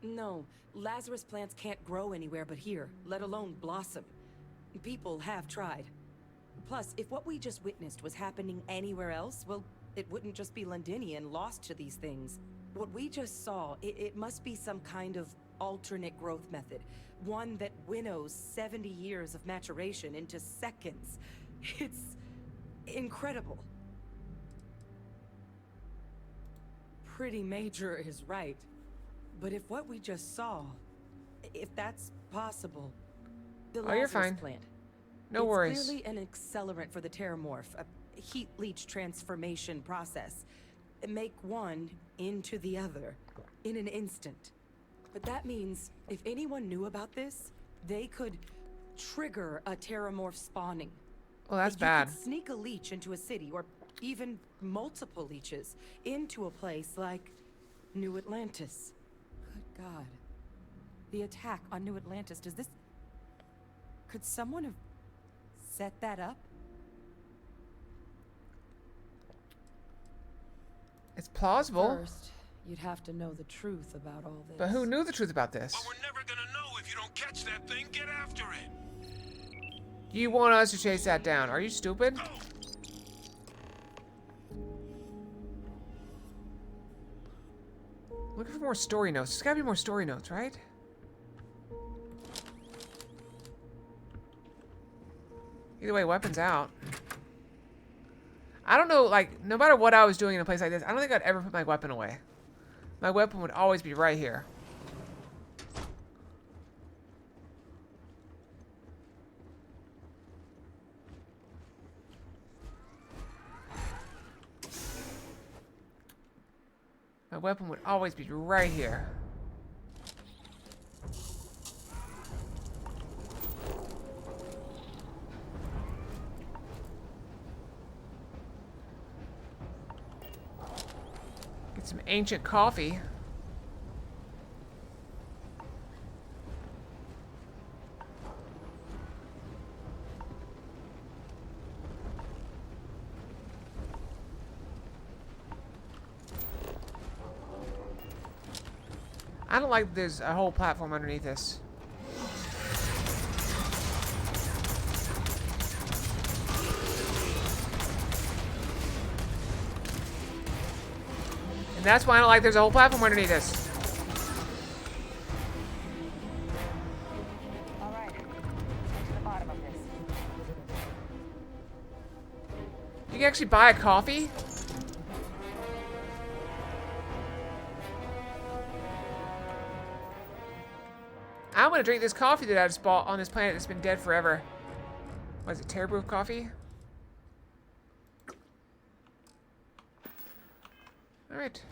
No, Lazarus plants can't grow anywhere but here, let alone blossom. People have tried. Plus, if what we just witnessed was happening anywhere else, well, it wouldn't just be Londinian lost to these things. What we just saw, it must be some kind of alternate growth method. One that winnows 70 years of maturation into seconds. It's incredible. Pretty Major is right. But if what we just saw, if that's possible, the Oh, you're Lazarus fine. plant. No worries. It's clearly an accelerant for the terramorph, a heat leech transformation process. Make one into the other in an instant. But that means if anyone knew about this, they could trigger a terramorph spawning. Well, that's You bad. could sneak a leech into a city, or even multiple leeches into a place like New Atlantis. Good God. The attack on New Atlantis, does this... Could someone have set that up? It's plausible. First, you'd have to know the truth about all this. But who knew the truth about this? But we're never gonna know if you don't catch that thing. Get after it. You want us to chase that down. Are you stupid? Go. Looking for more story notes. There's gotta be more story notes, right? Either way, weapons out. I don't know, like, no matter what I was doing in a place like this, I don't think I'd ever put my weapon away. My weapon would always be right here. My weapon would always be right here. Get some ancient coffee. I don't like there's a whole platform underneath this. And that's why I don't like there's a whole platform underneath this. All right. Get to the bottom of this. You can actually buy a coffee? I'm gonna drink this coffee that I just bought on this planet that's been dead forever. What is it, Terrabrew coffee? Alright.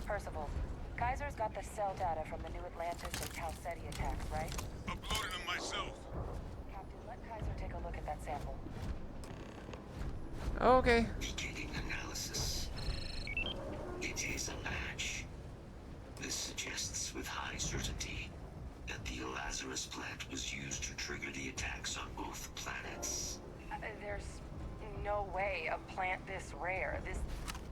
Percival, Kaiser's got the cell data from the New Atlantis and Tau Ceti attacks, right? Uploaded them myself. Captain, let Kaiser take a look at that sample. Okay. Beginning analysis. It is a match. This suggests with high certainty that the Lazarus plant was used to trigger the attacks on both planets. There's no way a plant this rare, this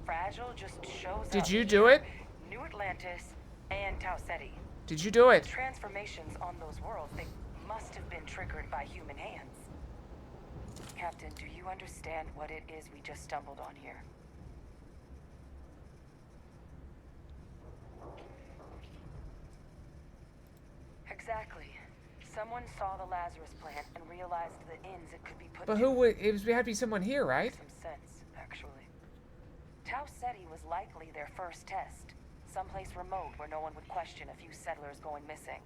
fragile, just shows up. Did you do it? New Atlantis and Tau Ceti. Did you do it? Transformations on those worlds, they must have been triggered by human hands. Captain, do you understand what it is we just stumbled on here? Exactly. Someone saw the Lazarus plant and realized the ends it could be put But to. who would, it would have to be someone here, right? Some sense, actually. Tau Ceti was likely their first test. someplace remote where no one would question a few settlers going missing.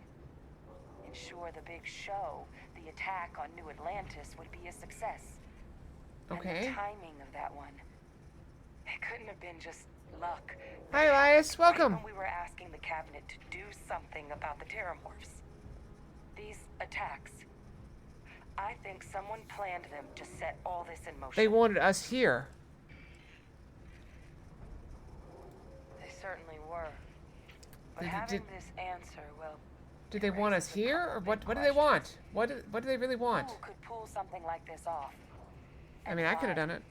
Ensure the big show, the attack on New Atlantis, would be a success. Okay. And the timing of that one, it couldn't have been just luck. Hi, Elias. Welcome. Right when we were asking the cabinet to do something about the Terramorphs. These attacks. I think someone planned them to set all this in motion. They wanted us here. They certainly were. But having this answer, well... Did they want us here, or what do they want? What do they really want? Who could pull something like this off? I mean, I could have done it.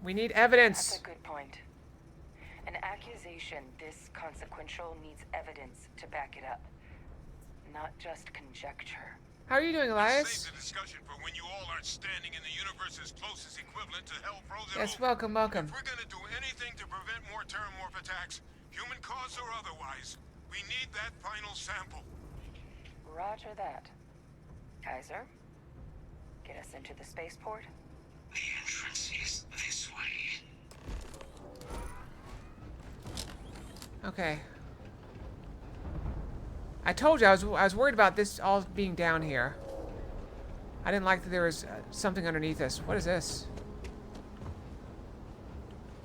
We need evidence. That's a good point. An accusation this consequential needs evidence to back it up. Not just conjecture. How are you doing, Elias? Save the discussion for when you all aren't standing in the universe's closest equivalent to hell frozen. Yes, welcome, welcome. If we're gonna do anything to prevent more Terramorph attacks, human cause or otherwise, we need that final sample. Roger that. Kaiser, get us into the spaceport. The entrance is this way. Okay. I told you I was worried about this all being down here. I didn't like that there was something underneath us. What is this?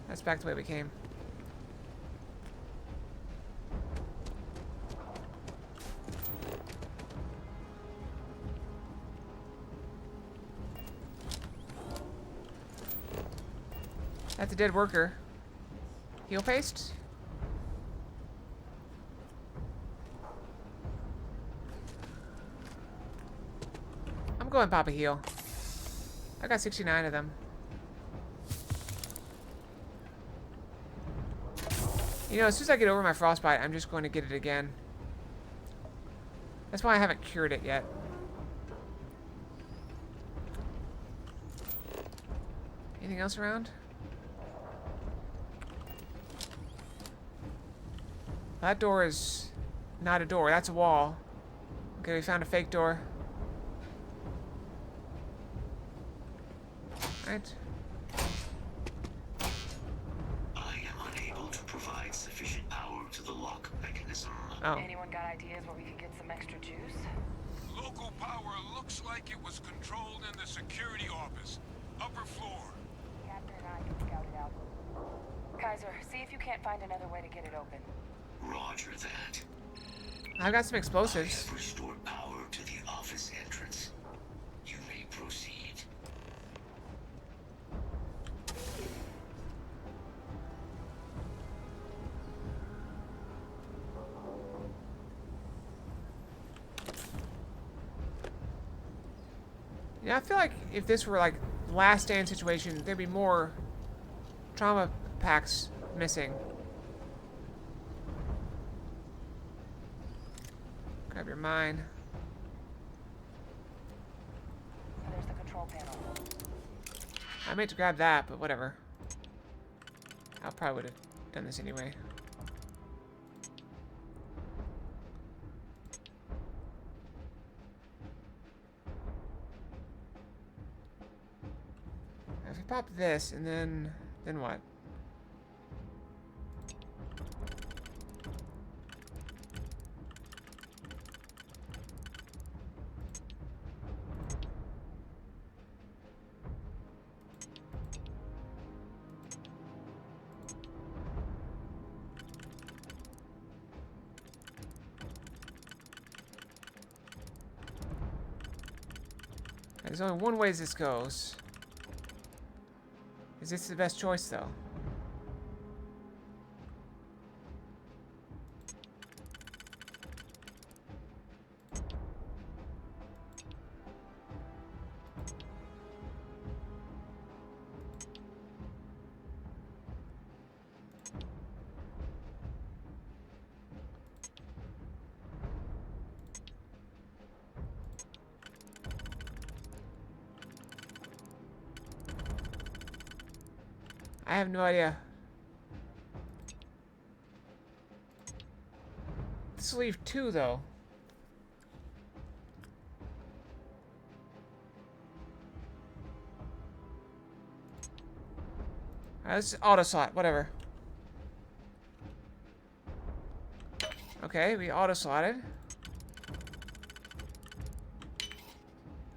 That's back the way we came. That's a dead worker. Heal paste? I'm going pop a heal. I got 69 of them. You know, as soon as I get over my frostbite, I'm just going to get it again. That's why I haven't cured it yet. Anything else around? That door is not a door, that's a wall. Okay, we found a fake door. Right. I am unable to provide sufficient power to the lock mechanism. Oh. Anyone got ideas where we could get some extra juice? Local power looks like it was controlled in the security office. Upper floor. Captain and I can scout it out. Kaiser, see if you can't find another way to get it open. Roger that. I've got some I explosives. have restored power to the office entrance. You may proceed. Yeah, I feel like if this were like last stand situation, there'd be more trauma packs missing. Grab your mine. There's the control panel. I meant to grab that, but whatever. I probably would have done this anyway. If we pop this, and then what? There's only one way this goes. Is this the best choice, though? I have no idea. This will leave two, though. Alright, let's auto slot, whatever. Okay, we auto slotted.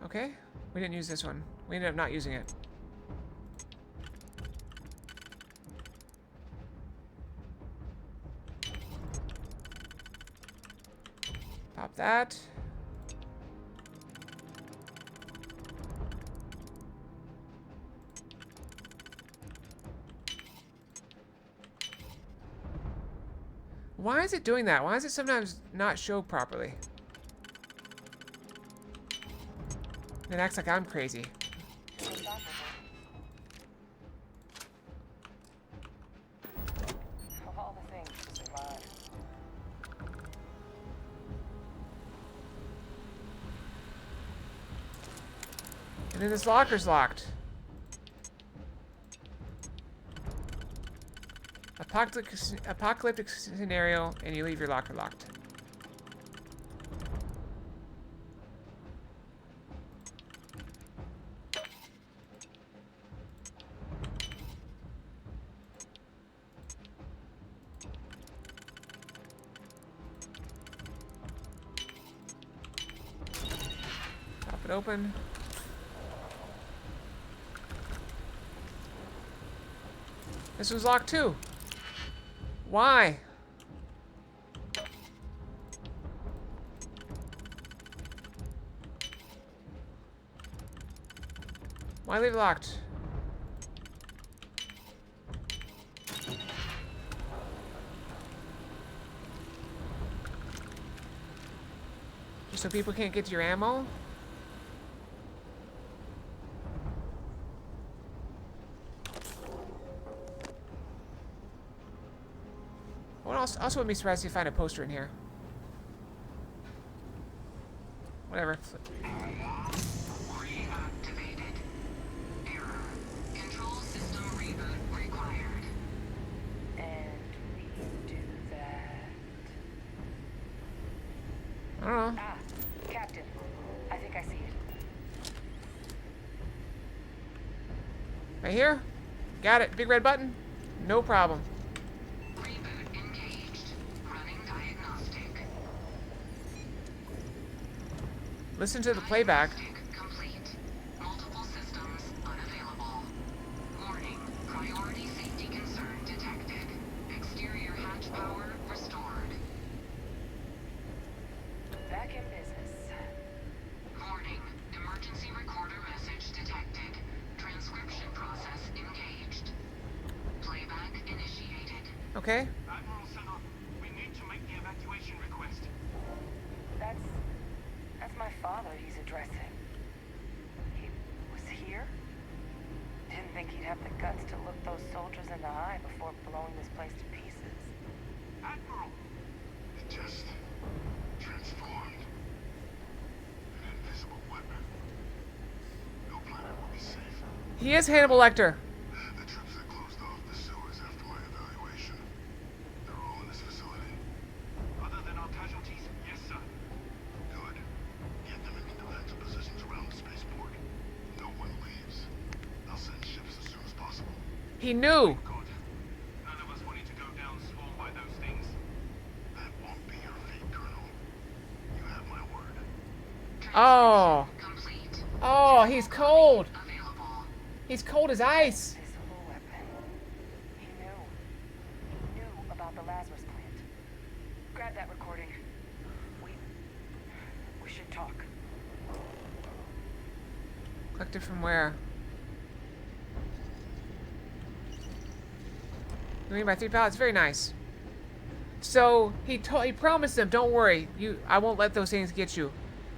Okay, we didn't use this one. We ended up not using it. Pop that. Why is it doing that? Why does it sometimes not show properly? It acts like I'm crazy. Of all the things to survive. And then this locker's locked. Apocalyptic scenario, and you leave your locker locked. Pop it open. This was locked too. Why? Why leave it locked? Just so people can't get to your ammo? What else? Also wouldn't be surprised if you find a poster in here. Whatever. Reactivated. Error. Control system reboot required. And we do that. I don't know. Ah, Captain. I think I see it. Right here? Got it. Big red button? No problem. Reboot engaged. Running diagnostic. Listen to the playback. Diagnostic complete. Multiple systems unavailable. Warning. Priority safety concern detected. Exterior hatch power restored. Back in business. Warning. Emergency recorder message detected. Transcription process engaged. Playback initiated. Okay. Admiral Senna, we need to make the evacuation request. That's my father he's addressing. He was here? Didn't think he'd have the guts to look those soldiers in the eye before blowing this place to pieces. Admiral! It just transformed. An invisible weapon. No planet will be safe. He is Hannibal Lecter. The troops that closed off the sewers after my evaluation. They're all in this facility. Other than our casualties, yes, sir. Good. Get them into defensive positions around the spaceport. No one leaves. I'll send ships as soon as possible. He knew. God. None of us wanted to go down swarmed by those things. That won't be your fate, Colonel. You have my word. Oh. Complete. Oh, he's cold. Available. He's cold as ice. Invisible weapon. He knew. He knew about the Lazarus plant. Grab that recording. We should talk. Collected from where? Green by 3 pallets. Very nice. So he promised them, "Don't worry, I won't let those things get you."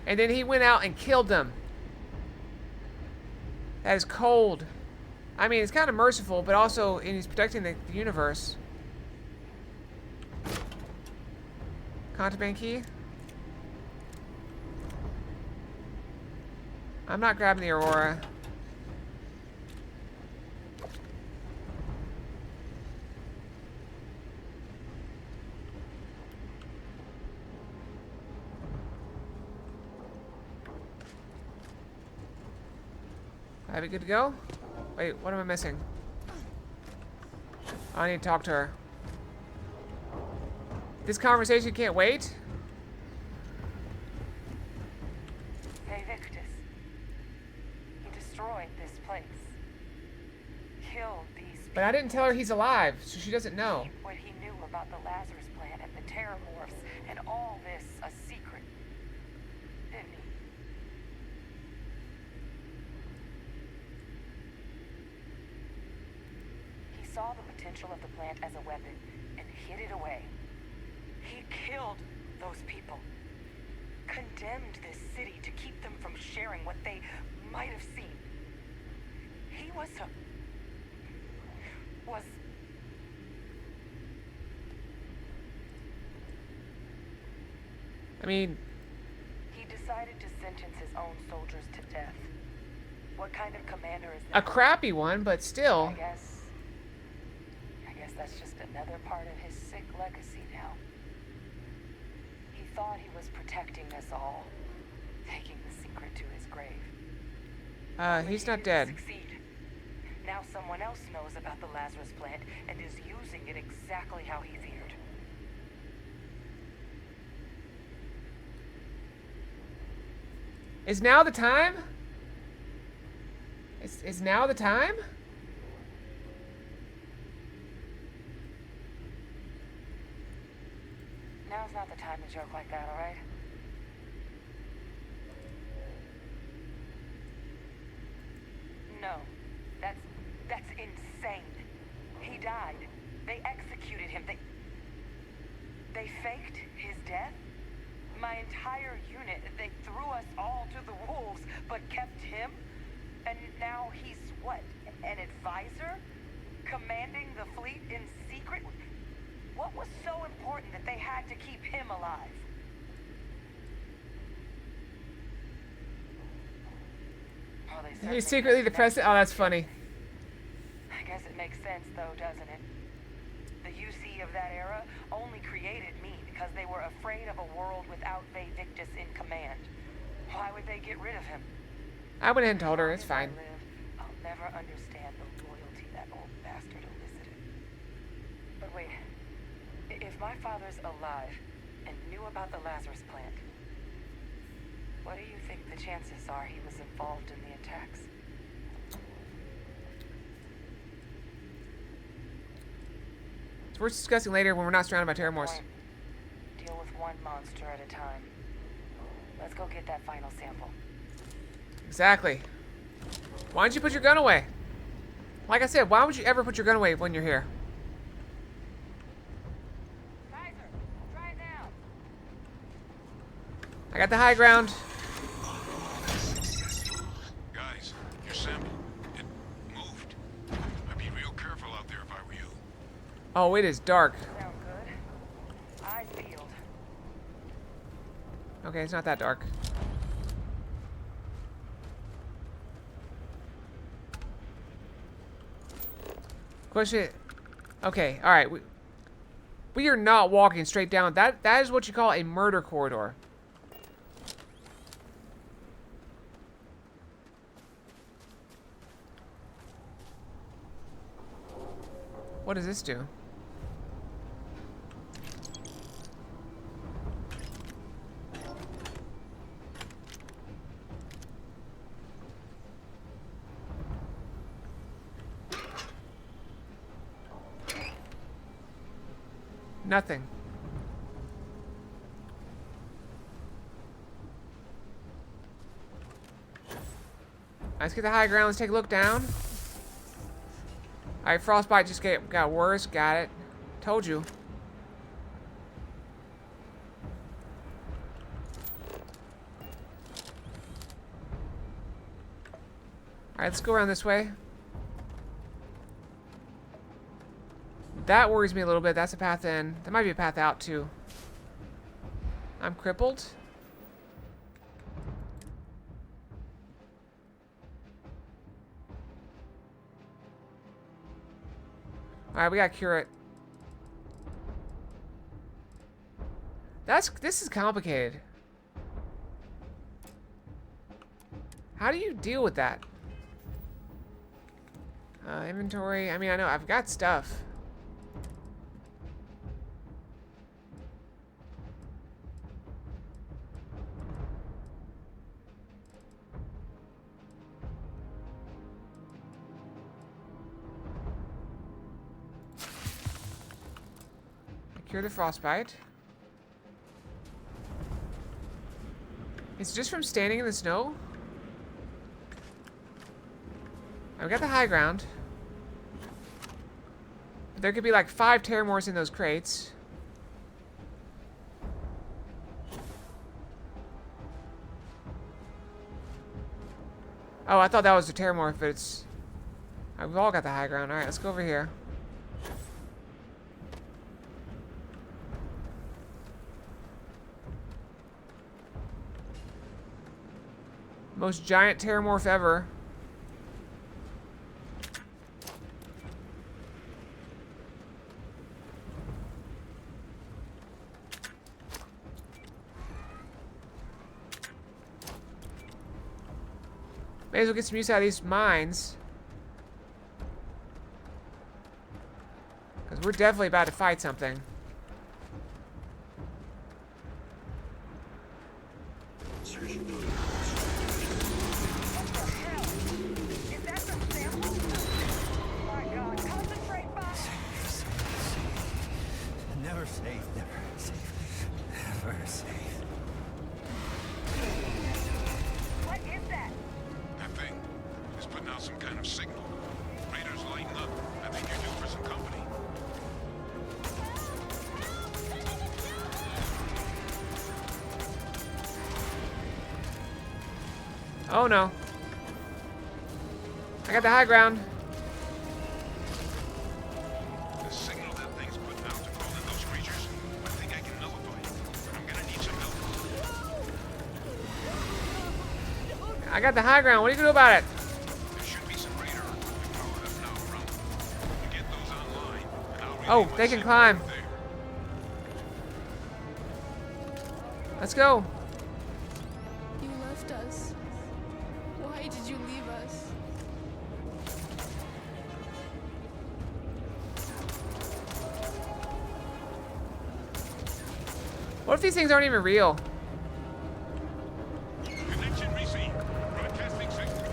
And then he went out and killed them. That is cold. I mean, it's kind of merciful, but also he's protecting the universe. Contraband key. I'm not grabbing the Aurora. Are we good to go? Wait, what am I missing? I need to talk to her. This conversation can't wait? Hey, Victus. He destroyed this place. Killed these people. But I didn't tell her he's alive, so she doesn't know. What he knew about the Lazarus plant and the Terramorphs and all this a secret. Didn't he? He saw the potential of the plant as a weapon and hid it away. He killed those people. Condemned this city to keep them from sharing what they might have seen. He was I mean... He decided to sentence his own soldiers to death. What kind of commander is that? A crappy one, but still. I guess that's just another part of his sick legacy now. He thought he was protecting us all, taking the secret to his grave. He's not dead. Succeed. Now someone else knows about the Lazarus plant and is using it exactly how he feared. Is now the time? Is now the time? Now's not the time to joke like that, alright? No. That's insane. He died. They executed him. They faked his death? My entire unit, they threw us all to the wolves, but kept him? And now he's what? An advisor? Commanding the fleet in secret? What was so important that they had to keep him alive? Oh, they certainly He's secretly the president. Oh, that's funny. I guess it makes sense, though, doesn't it? The UC of that era only created me because they were afraid of a world without Vae Victus in command. Why would they get rid of him? I went ahead and told her. It's fine. I'll never understand the loyalty that old bastard elicited. But wait, if my father's alive and knew about the Lazarus plant, what do you think the chances are he was involved in the attacks? It's worth discussing later when we're not surrounded by Terramorphs. Deal with one monster at a time. Let's go get that final sample. Exactly. Why don't you put your gun away? Like I said, why would you ever put your gun away when you're here? Kaiser, try it now. I got the high ground. Guys, your sample, it moved. I'd be real careful out there if I were you. Oh, it is dark. Sound good? Eyes peeled. Okay, it's not that dark. Push it. Okay, alright. We are not walking straight down. That is what you call a murder corridor. What does this do? Nothing. Let's get the high ground. Let's take a look down. Alright, frostbite just got worse. Got it. Told you. Alright, let's go around this way. That worries me a little bit. That's a path in. There might be a path out, too. I'm crippled. Alright, we gotta cure it. This is complicated. How do you deal with that? Inventory. I mean, I know I've got stuff. Cure the frostbite. It's just from standing in the snow? I've got the high ground. But there could be like 5 Terramorphs in those crates. Oh, I thought that was the Terramorph, but it's... Alright, we've all got the high ground. Alright, let's go over here. Most giant Terramorph ever. May as well get some use out of these mines. Because we're definitely about to fight something. Never safe, never safe, never safe. What is that? That thing is putting out some kind of signal. Raiders lighten up. I think you're due for some company. Oh no. I got the high ground. The signal that thing's putting out to call in those creatures, I think I can nullify it. But I'm gonna need some help. I got the high ground. What are you gonna do about it? There should be some radar equipment powered up now around. You get those online, and I'll relay Oh, my they can signal climb. there. Let's go. You left us. Why did you leave us? What if these things aren't even real? Connection received. Broadcasting signal.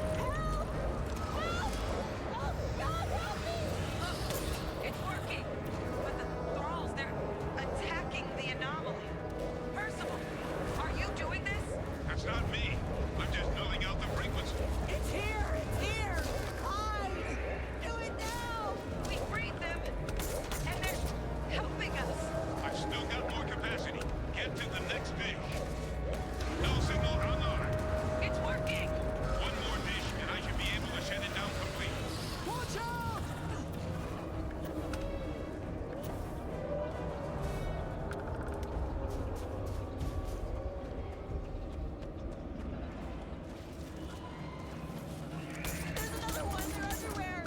It's working! But the thralls, they're attacking the anomaly. Percival, are you doing this? That's not me. I'm just nulling out the frequency. It's here! It's here! Hide! Do it now! We freed them, and they're helping us. I've still got more capacity. Get to the next dish. No signal unknown. It's working! One more dish, and I should be able to shut it down completely. Watch out! There's another one! They're everywhere!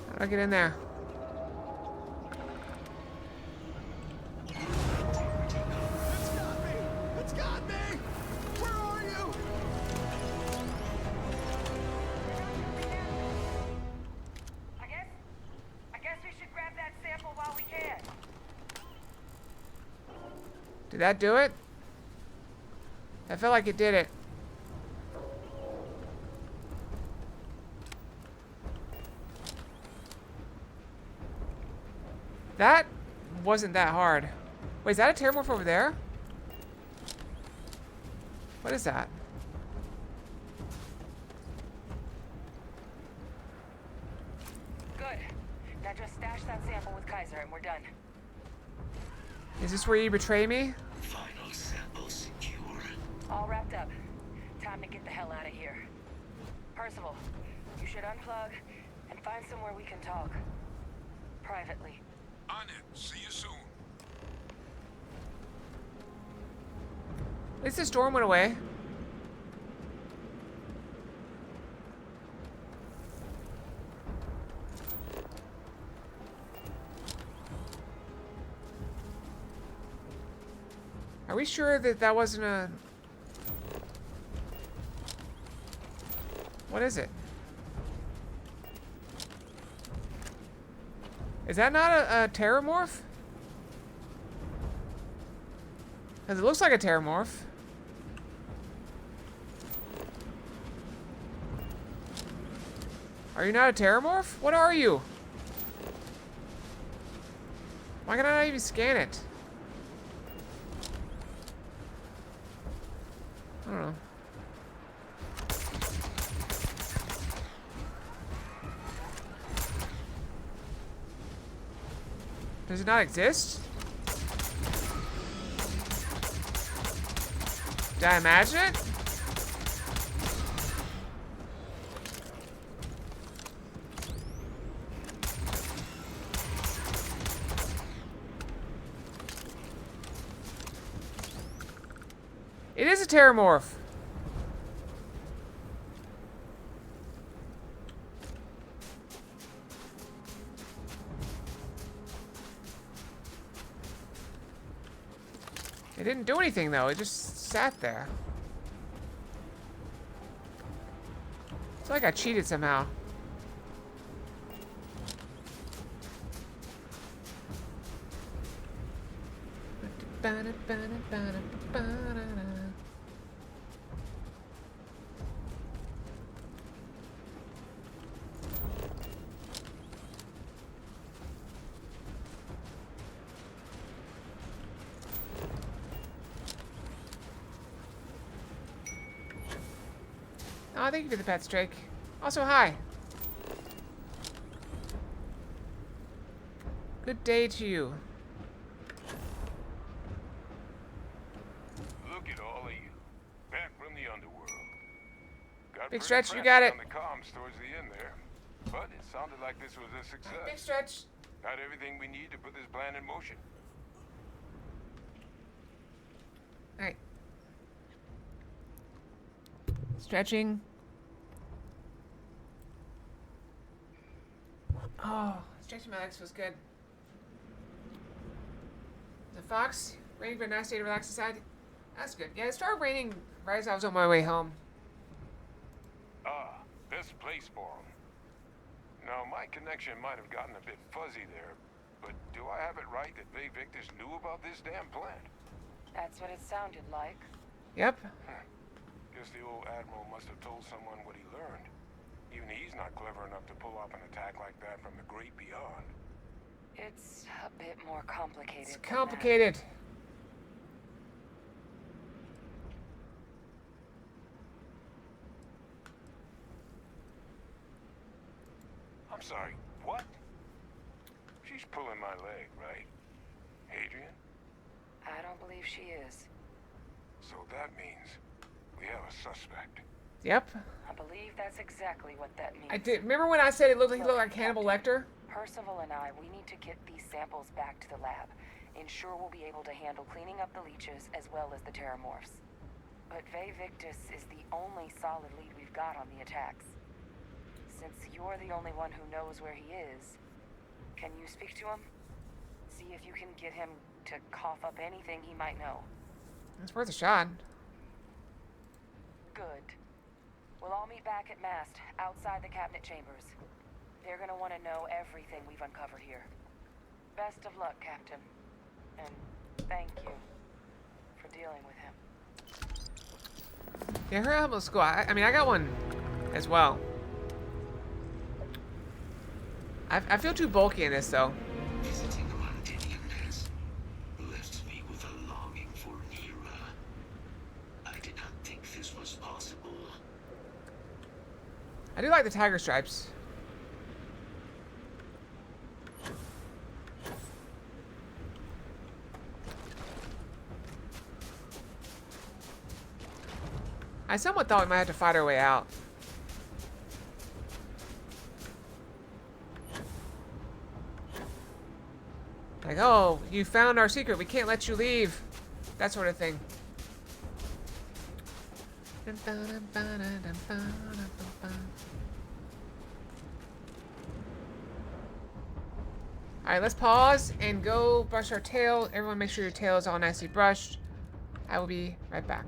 How do I get in there? It's got me! It's got me! Where are you? I guess we should grab that sample while we can. Did that do it? I felt like it did it. That wasn't that hard. Wait, is that a Terramorph over there? What is that? Good. Now just stash that sample with Kaiser and we're done. Is this where you betray me? Final sample secure. All wrapped up. Time to get the hell out of here. Percival, you should unplug and find somewhere we can talk. Privately. On it. See you soon. At least the storm went away. Are we sure that that wasn't a... What is it? Is that not a Terramorph? Because it looks like a Terramorph. Are you not a Terramorph? What are you? Why can I not even scan it? I don't know. Does it not exist? Did I imagine it? It is a terramorph. It didn't do anything though, it just sat there. It's like I cheated somehow. Oh, thank you for the pets, Drake. Also, hi. Good day to you. Look at all of you. Back from the underworld. Got Big pretty Stretch, you frantic got it. on the comms towards the end there. But it sounded like this was a success. Big Stretch. Got everything we need to put this plan in motion. Alright. Stretching. Oh, stretching my legs feels good. The fox, raining for a nice day to relax inside. That's good. Yeah, it started raining right as I was on my way home. Ah, this place for 'em. Now, my connection might have gotten a bit fuzzy there, but do I have it right that Bay Victus knew about this damn plant? That's what it sounded like. Yep. Guess the old Admiral must have told someone what he learned. Even he's not clever enough to pull off an attack like that from the great beyond. It's a bit more complicated. It's complicated. I'm sorry, what? She's pulling my leg, right? Adrian? I don't believe she is. So that means we have a suspect. Yep. I believe that's exactly what that means. I did. Remember when I said it looked like he looked like Hannibal Lecter? Percival and I, we need to get these samples back to the lab. Ensure we'll be able to handle cleaning up the leeches as well as the terramorphs. But Bay Victus is the only solid lead we've got on the attacks. Since you're the only one who knows where he is, can you speak to him? See if you can get him to cough up anything he might know. It's worth a shot. Good. We'll all meet back at Mast, outside the cabinet chambers. They're gonna want to know everything we've uncovered here. Best of luck, Captain. And thank you for dealing with him. Yeah, her helmet's cool. I mean, I got one as well. I feel too bulky in this, though. Visiting Londinium has left me with a longing for Nira. I did not think this was possible. I do like the tiger stripes. I somewhat thought we might have to fight our way out. Like, oh, you found our secret. We can't let you leave. That sort of thing. Alright, let's pause and go brush our tail. Everyone make sure your tail is all nicely brushed. I will be right back.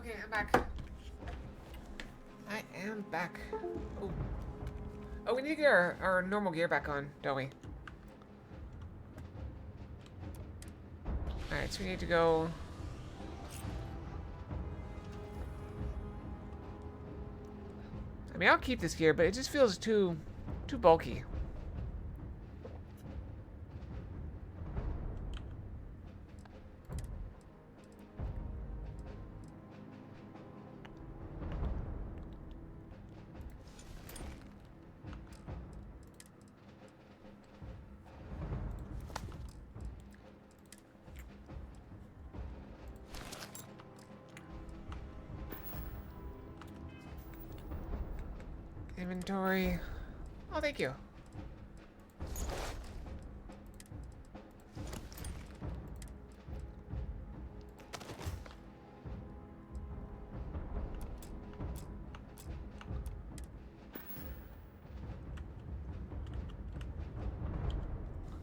Okay, I'm back. I am back. Oh. Oh, we need to get our normal gear back on, don't we? Alright, so we need to go... I mean, I'll keep this gear, but it just feels too bulky. Inventory. Oh, thank you.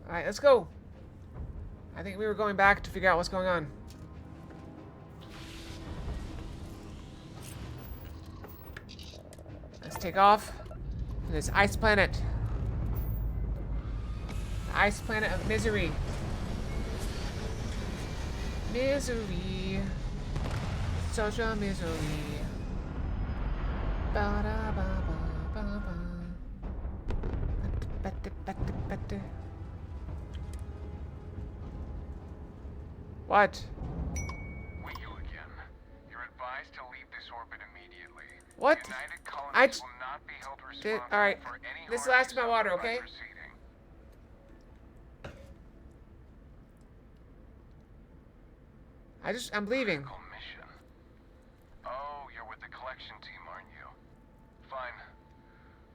Alright, let's go. I think we were going back to figure out what's going on. Let's take off from this ice planet. The ice planet of misery. Misery. Social misery. Ba-da-ba-ba-ba-ba. Ba-da-ba-da-ba-da. What? We you again. You're advised to leave this orbit immediately. What? United colonies I will not be held responsible alright. for any This is the harm last of my water, suffered by okay? proceeding. I'm leaving. Critical mission. Oh, you're with the collection team, aren't you? Fine.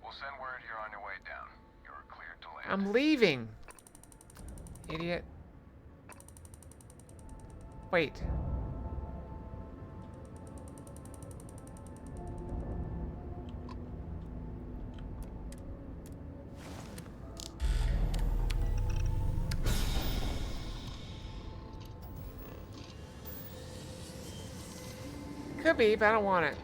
We'll send word you're on your way down. You're cleared to land. I'm leaving. Idiot. Wait. Could be, but I don't want it.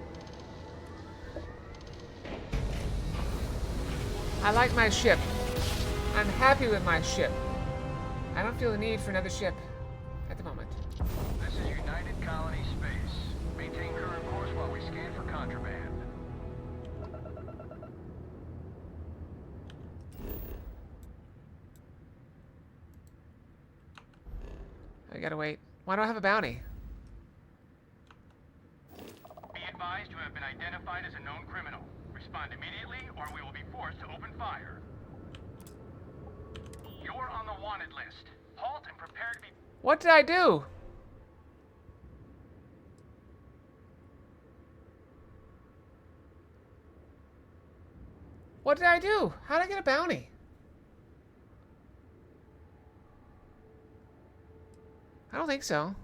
I like my ship. I'm happy with my ship. I don't feel the need for another ship at the moment. This is United Colony Space. Maintain current course while we scan for contraband. I gotta wait. Why don't I have a bounty? Be advised you have been identified as a known criminal. Respond immediately or we will be forced to open fire. You're on the wanted list. Halt and prepare to be... What did I do? What did I do? How did I get a bounty? I don't think so.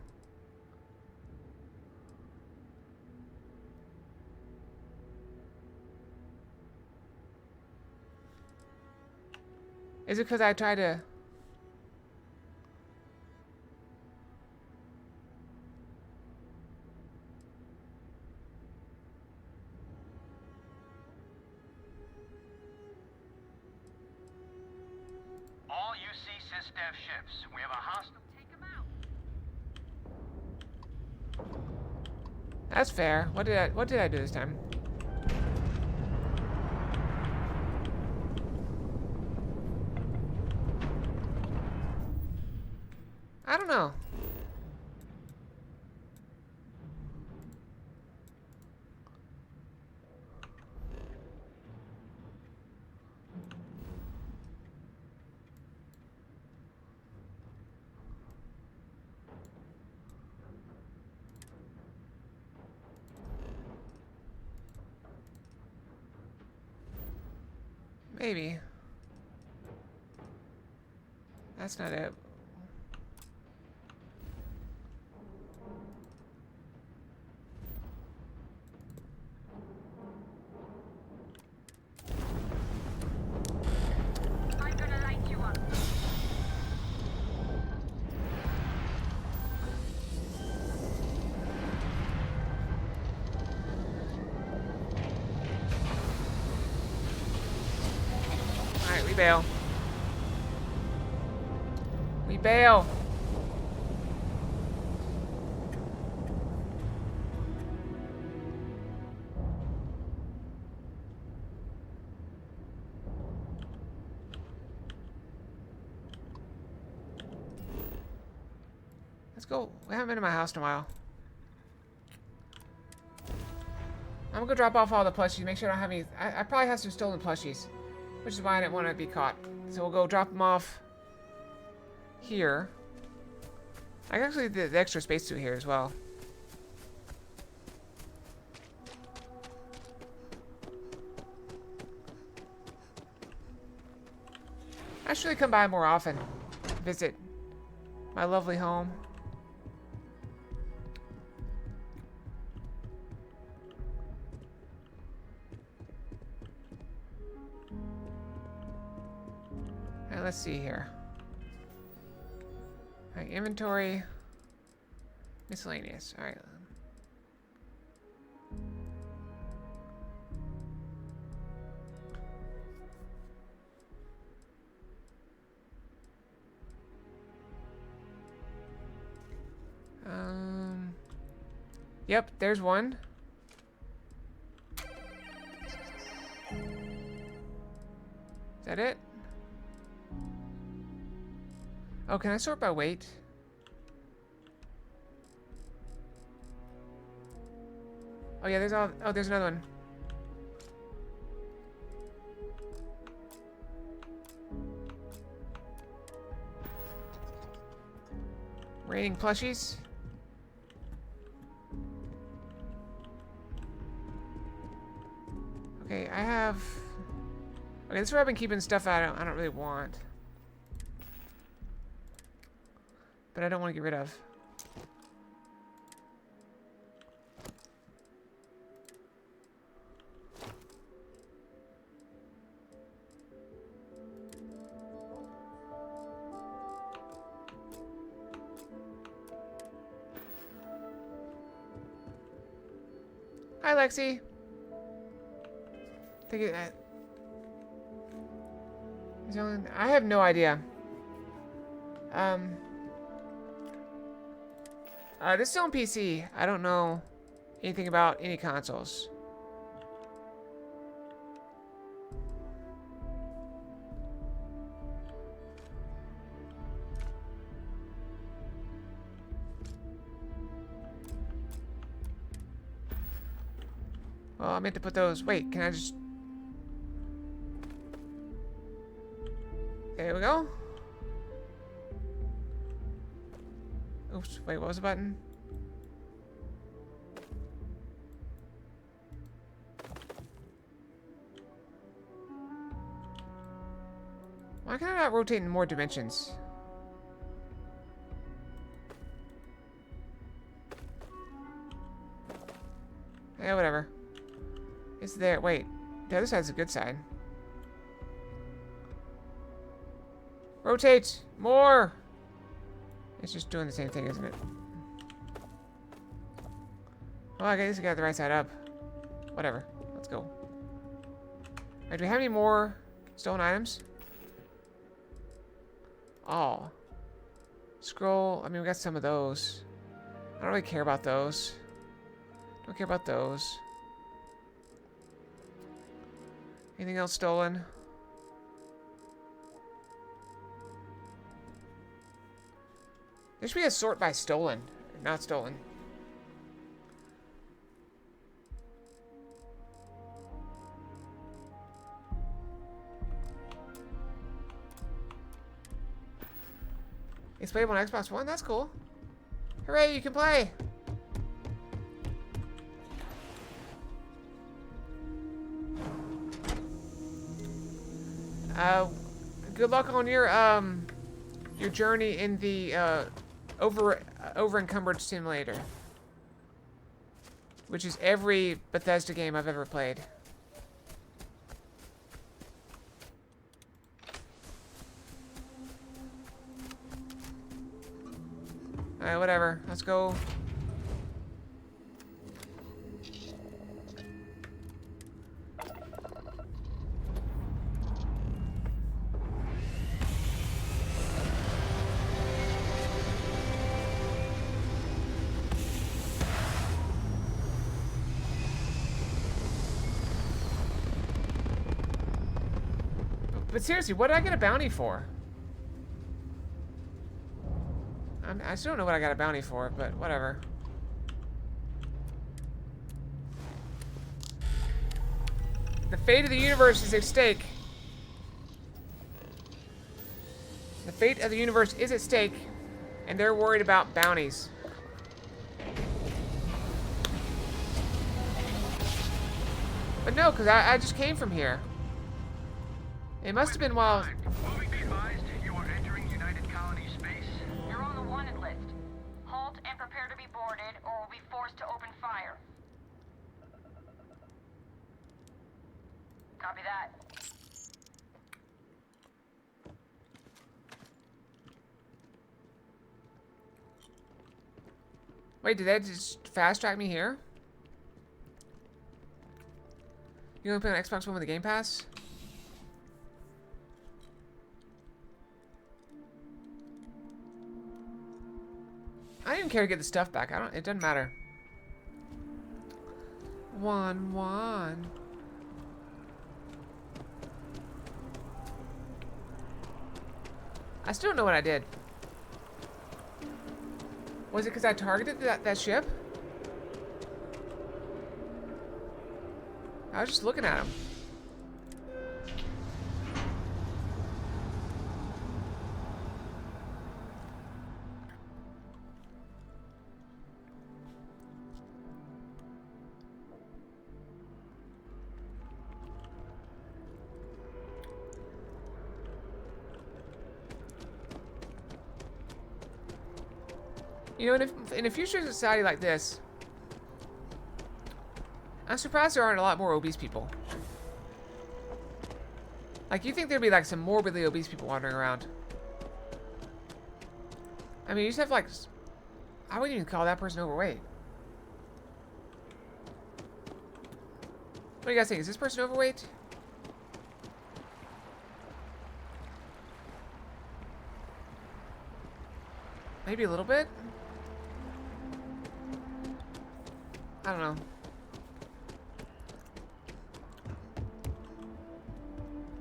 Is it because I tried to... All UC SysDev ships. We have a hostile... Take them out. That's fair. What did I do this time? I don't know. Maybe. That's not it. I'm gonna light you up. bail. We bail. Let's go. We haven't been to my house in a while. I'm gonna go drop off all the plushies. Make sure I don't have any. I probably have some stolen plushies, which is why I didn't want to be caught. So we'll go drop them off here. I actually did the extra spacesuit here as well. I should really come by more often. Visit my lovely home. Alright, let's see here. Alright, inventory. Miscellaneous. Alright. Yep, there's one. Is that it? Oh, can I sort by weight? Oh yeah, there's all. Oh, there's another one. Rating plushies. Okay, I have. Okay, this is where I've been keeping stuff I don't really want, but I don't want to get rid of. Hi, Lexi. Think it. I have no idea. This is on PC. I don't know anything about any consoles. Well, I meant to put those. Wait, can I just... There we go. Oops, wait, what was the button? Why can I not rotate in more dimensions? Yeah, whatever. It's there. Wait, the other side's a good side. Rotate more. It's just doing the same thing, isn't it? Well, I guess I got the right side up. Whatever. Let's go. Alright, do we have any more stolen items? Oh. Scroll. I mean, we got some of those. I don't really care about those. Don't care about those. Anything else stolen? There should be a sort by stolen, or not stolen. It's playable on Xbox One? That's cool. Hooray, you can play! Good luck on your journey in the over encumbered simulator, which is every Bethesda game I've ever played. Alright, whatever. Let's go. But seriously, what did I get a bounty for? I still don't know what I got a bounty for, but whatever. The fate of the universe is at stake. The fate of the universe is at stake, and they're worried about bounties. But no, because I just came from here. It must have been while... Moving be advised, you are entering United Colony space. You're on the wanted list. Halt and prepare to be boarded, or we'll be forced to open fire. Copy that. Wait, did that just fast track me here? You only play on Xbox One with the Game Pass? I don't even care to get the stuff back. It doesn't matter. 1-1. I still don't know what I did. Was it because I targeted that ship? I was just looking at him. You know, in a future society like this, I'm surprised there aren't a lot more obese people. Like, you think there'd be, like, some morbidly obese people wandering around. I mean, you just have, like... I wouldn't even call that person overweight. What do you guys think? Is this person overweight? Maybe a little bit? I don't know.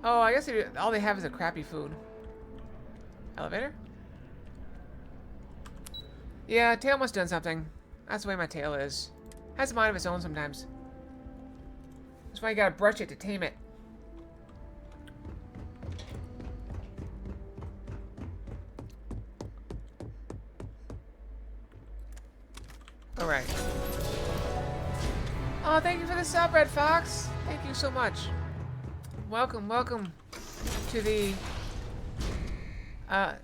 Oh, I guess all they have is a crappy food. Elevator? Yeah, tail must have done something. That's the way my tail is. Has a mind of its own sometimes. That's why you gotta brush it to tame it. Alright. Oh, thank you for the sub, Red Fox. Thank you so much. Welcome, welcome to the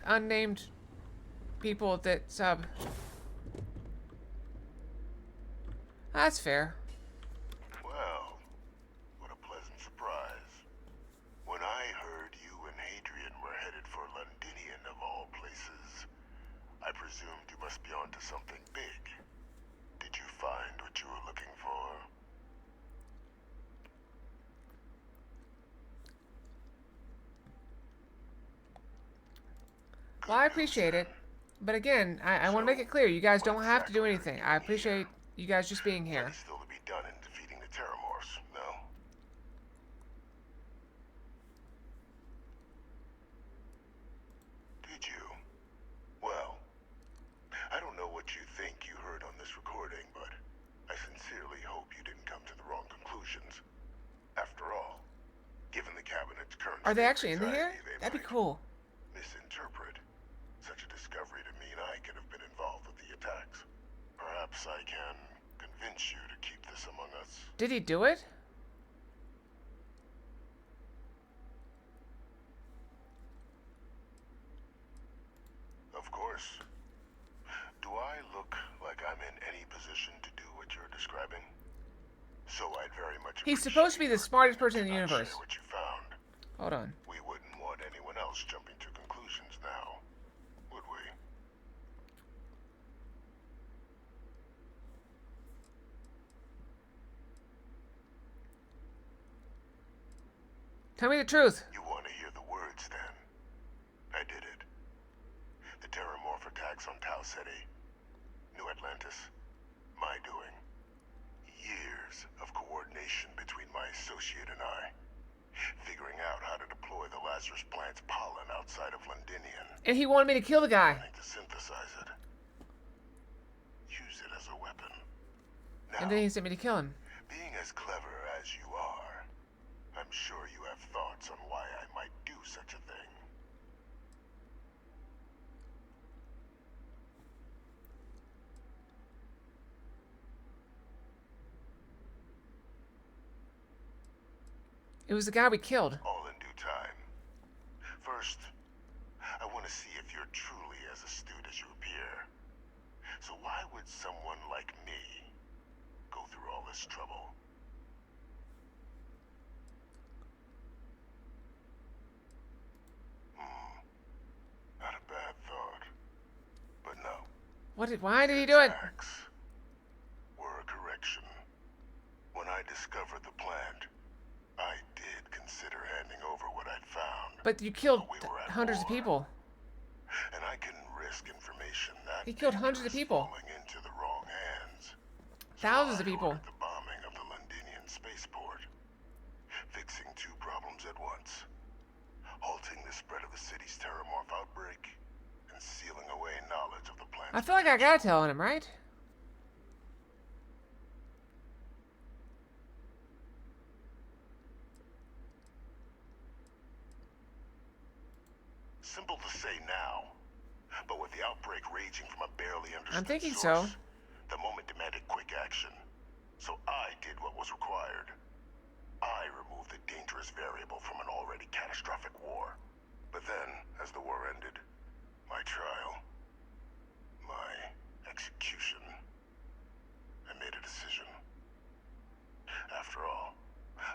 unnamed people that sub. That's fair. Well, what a pleasant surprise. When I heard you and Hadrian were headed for Londinian of all places, I presumed you must be onto something big. Did you find what you were looking for? Well, I appreciate it. But again, I want to make it clear, you guys don't have to do anything. I appreciate you guys just being here. Still to be done in defeating the Terramorphs, no? Did you? Well, I don't know what you think you heard on this recording, but I sincerely hope you didn't come to the wrong conclusions. After all, given the cabinet's current... Are they actually in here? That'd be cool. Misinterpret such a discovery to mean I could have been involved with the attacks. Perhaps I can convince you to keep this among us. Did he do it? Of course. Do I look like I'm in any position to do what you're describing? So I'd very much... He's supposed to be the smartest person in the universe. What you found. Hold on. We wouldn't want anyone else jumping to conclusions now, would we? Tell me the truth. You want to hear the words, then? I did it. The Terramorph attacks on Tau Ceti, New Atlantis, my doing. Years of coordination between my associate and I, figuring out how to deploy the last And he wanted me to kill the guy. To synthesize it. Use it as a weapon. Now, And then he sent me to kill him. being as clever as you are, I'm sure you have thoughts on why I might do such a thing. It was the guy we killed. All in due time. First, I want to see if you're truly as astute as you appear. So why would someone like me go through all this trouble? Not a bad thought. But no. Why did he do it? Facts were a correction. When I discovered the plant, I did consider handing over what I'd found. But you killed But we were at hundreds of war, people. and I couldn't risk information that He killed hundreds of people. falling into the wrong hands. Thousands of people. The bombing of the Londinian spaceport. Fixing two problems at once. Halting the spread of the city's terramorph outbreak, and sealing away knowledge of the plant. I feel like I gotta tell him, right? Simple to say now, but with the outbreak raging from a barely understood I'm thinking source, so. the moment demanded quick action. So I did what was required. I removed the dangerous variable from an already catastrophic war. But then, as the war ended, my trial, my execution, I made a decision. After all,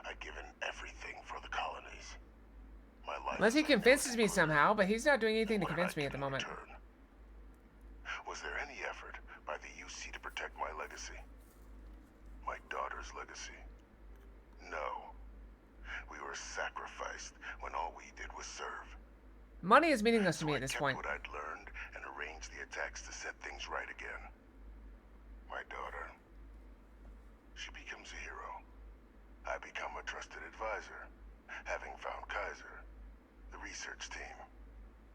I'd given everything for the colonies. My life Unless he convinces me somehow, but he's not doing anything to convince me at the moment. Was there any effort by the UC to protect my legacy? My daughter's legacy? No. We were sacrificed when all we did was serve. Money is meaningless to me at this point. What I'd learned and arranged the attacks to set things right again. My daughter. She becomes a hero. I become a trusted advisor, having found Kaiser, the research team,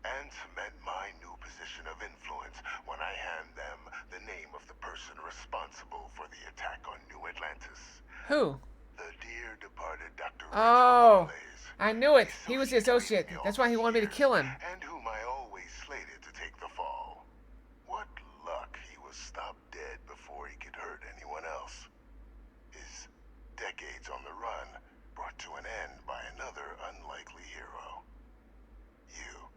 and cement my new position of influence when I hand them the name of the person responsible for the attack on New Atlantis. Who? The dear departed Dr. Oh, I knew it. He was the associate. That's why he wanted me to kill him. And whom I always slated to take the fall. What luck he was stopped dead before he could hurt anyone else. His decades on the run brought to an end by another unlikely hero. You.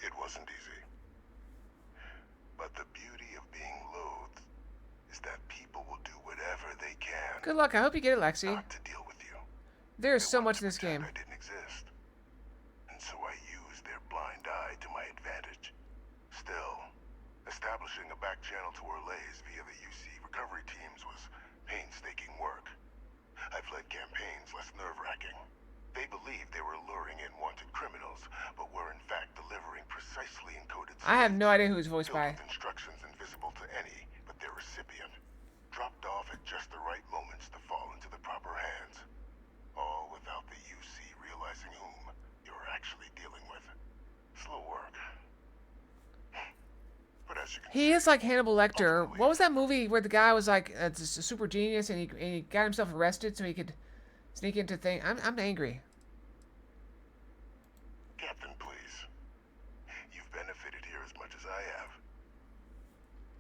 It wasn't easy. But the beauty of being loathed is that people will do whatever they can. Good luck. I hope you get it, Lexi. Not to deal with you. There is so much in this game. I didn't exist. And so I used their blind eye to my advantage. Still, establishing a back channel to Orlays via the UC recovery teams was painstaking work. I've led campaigns less nerve-wracking. They believed they were luring in wanted criminals, but were in fact delivering precisely encoded I have no idea who it's voiced by. instructions invisible to any but their recipient. Dropped off at just the right moments to fall into the proper hands. All without the UC realizing whom you're actually dealing with. Slow work. But as you can He is like Hannibal Lecter. What was that movie where the guy was like a super genius and he got himself arrested so he could sneak into things? I'm angry. Captain, please. You've benefited here as much as I have.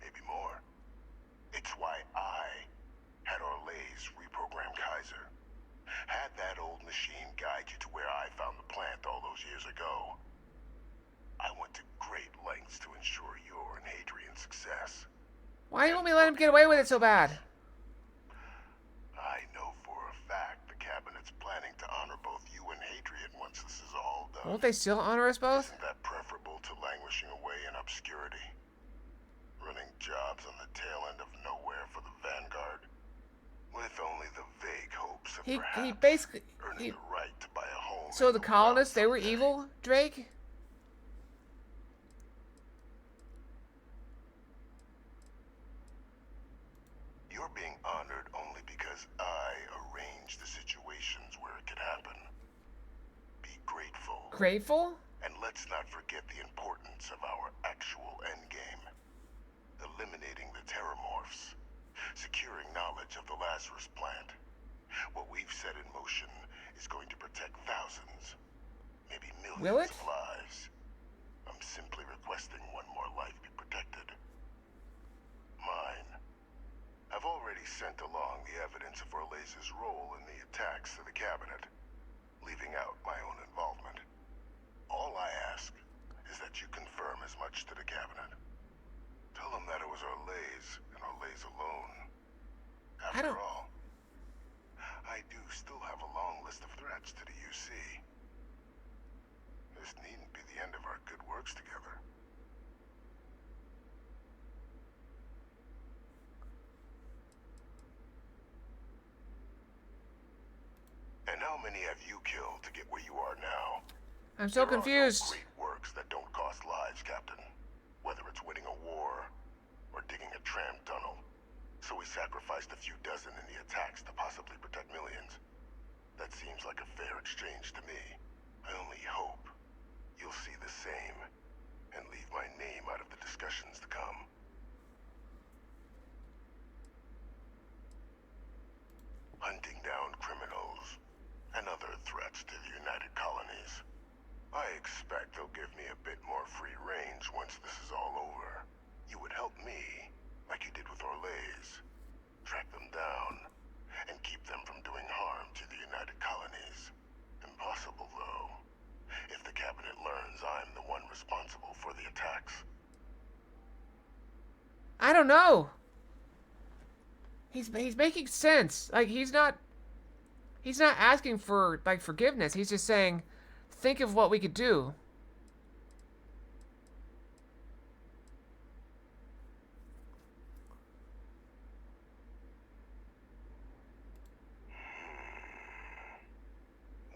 Maybe more. It's why I had Orlays reprogram Kaiser. Had that old machine guide you to where I found the plant all those years ago. I went to great lengths to ensure your and Hadrian's success. Why do you want me to let him get away with it so bad? I know for a fact the cabinet's planning to honor both you and Hadrian once this is all done. Won't they still honor us both? Isn't that preferable to languishing away in obscurity? Running jobs on the tail end of nowhere for the Vanguard? With only the vague hopes of He perhaps basically... earning the right to buy a home. So the colonists, they were evil, Drake? You're being honored only because I arranged change the situations where it could happen. Be grateful. Grateful? And let's not forget the importance of our actual endgame. Eliminating the Terramorphs. Securing knowledge of the Lazarus plant. What we've set in motion is going to protect thousands, maybe millions of lives. I'm simply requesting one more life be protected. Mine. I've already sent along the evidence of Orleza's role in the attacks to the cabinet, leaving out my own involvement. All I ask is that you confirm as much to the cabinet. Tell them that it was Orlez and Orlez alone. After all, I do still have a long list of threats to the UC. This needn't be the end of our good works together. And how many have you killed to get where you are now? I'm so confused. There are no great works that don't cost lives, Captain. Whether it's winning a war or digging a tram tunnel. So we sacrificed a few dozen in the attacks to possibly protect millions. That seems like a fair exchange to me. I only hope you'll see the same and leave my name out of the discussions to come. Hunting down criminals and other threats to the United Colonies. I expect they'll give me a bit more free range once this is all over. You would help me, like you did with Orlez. Track them down and keep them from doing harm to the United Colonies. Impossible, though, if the cabinet learns I'm the one responsible for the attacks. I don't know. He's making sense. Like he's not asking for like forgiveness. He's just saying, think of what we could do.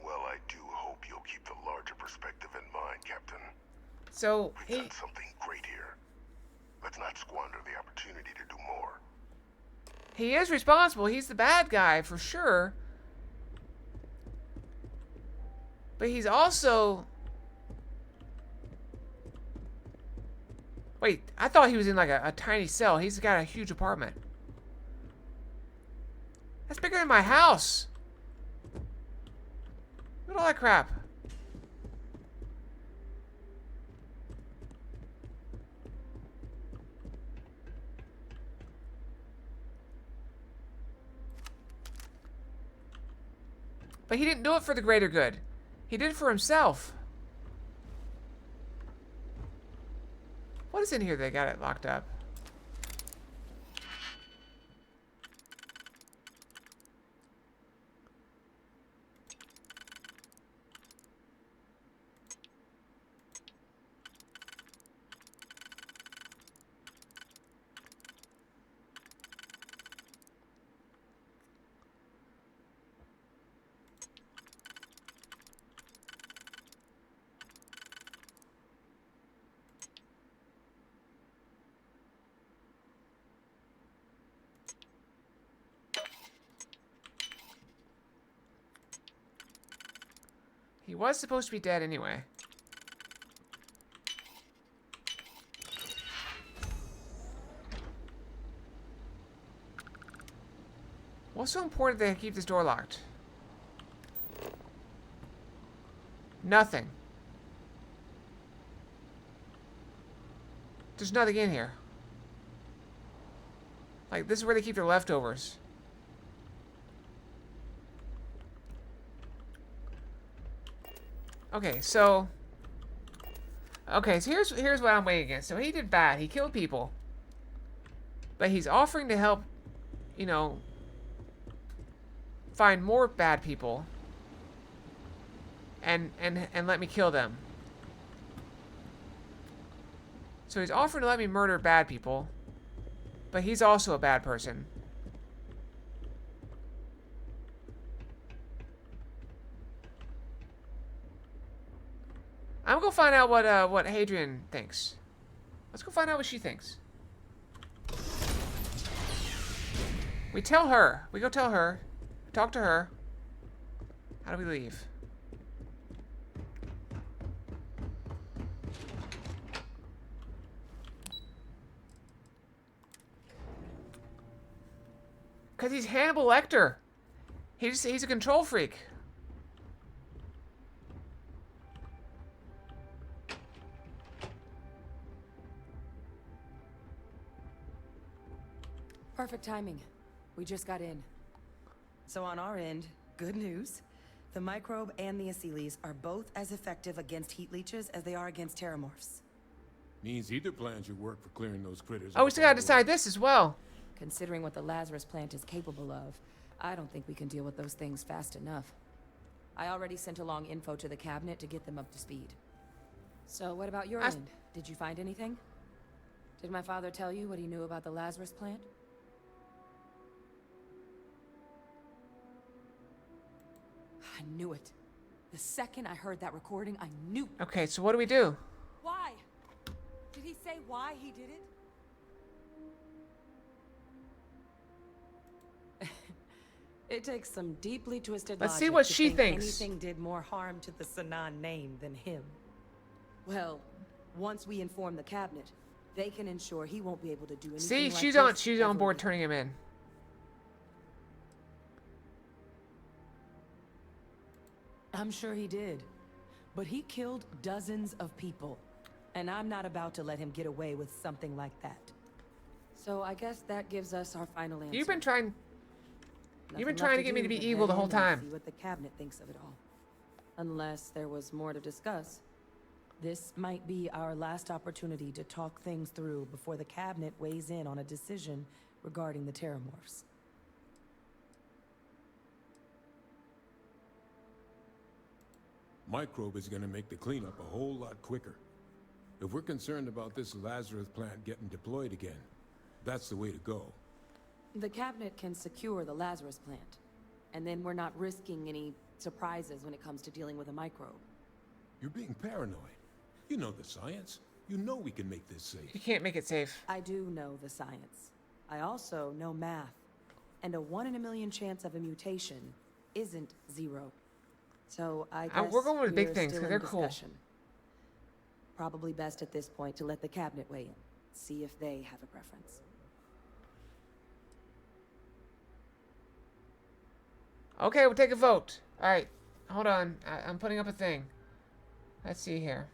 Well, I do hope you'll keep the larger perspective in mind, Captain. So we've done something great here. Let's not squander the opportunity to do more. He is responsible. He's the bad guy for sure. But he's also... Wait, I thought he was in like a tiny cell. He's got a huge apartment. That's bigger than my house. Look at all that crap. But he didn't do it for the greater good. He did it for himself. What is in here that got it locked up? He was supposed to be dead anyway. What's so important that they keep this door locked? Nothing. There's nothing in here. Like, this is where they keep their leftovers. Okay, so here's what I'm weighing against. So he did bad. He killed people. But he's offering to help, you know, find more bad people and let me kill them. So he's offering to let me murder bad people, but he's also a bad person. I'm gonna go find out what Hadrian thinks. Let's go find out what she thinks. We tell her. We go tell her. Talk to her. How do we leave? Because he's Hannibal Lecter. He's a control freak. Perfect timing. We just got in. So on our end, good news. The microbe and the Asylees are both as effective against heat leeches as they are against terramorphs. Means either plan should work for clearing those critters. Oh, we still gotta decide this as well. Considering what the Lazarus plant is capable of, I don't think we can deal with those things fast enough. I already sent along info to the cabinet to get them up to speed. So what about your end? Did you find anything? Did my father tell you what he knew about the Lazarus plant? I knew it. The second I heard that recording, I knew. Okay, so what do we do? Why? Did he say why he did it? It takes some deeply twisted Let's logic see what to she think thinks. anything did more harm to the Sanan name than him. Well, once we inform the cabinet, they can ensure he won't be able to do anything See, like she's this on ever board again. turning him in. I'm sure he did. But he killed dozens of people. And I'm not about to let him get away with something like that. So I guess that gives us our final answer. You've been trying Nothing to left get me to do be but evil the head whole in and time. See what the cabinet thinks of it all. Unless there was more to discuss. This might be our last opportunity to talk things through before the cabinet weighs in on a decision regarding the terramorphs. Microbe is gonna make the cleanup a whole lot quicker. If we're concerned about this Lazarus plant getting deployed again, that's the way to go. The cabinet can secure the Lazarus plant. And then we're not risking any surprises when it comes to dealing with a microbe. You're being paranoid. You know the science. You know we can make this safe. You can't make it safe. I do know the science. I also know math. And a 1 in a million chance of a mutation isn't 0. So I guess we're going with big we're things, still 'cause in they're cool. discussion. Probably best at this point to let the cabinet weigh in. See if they have a preference. Okay, we'll take a vote. All right, hold on. I'm putting up a thing. Let's see here.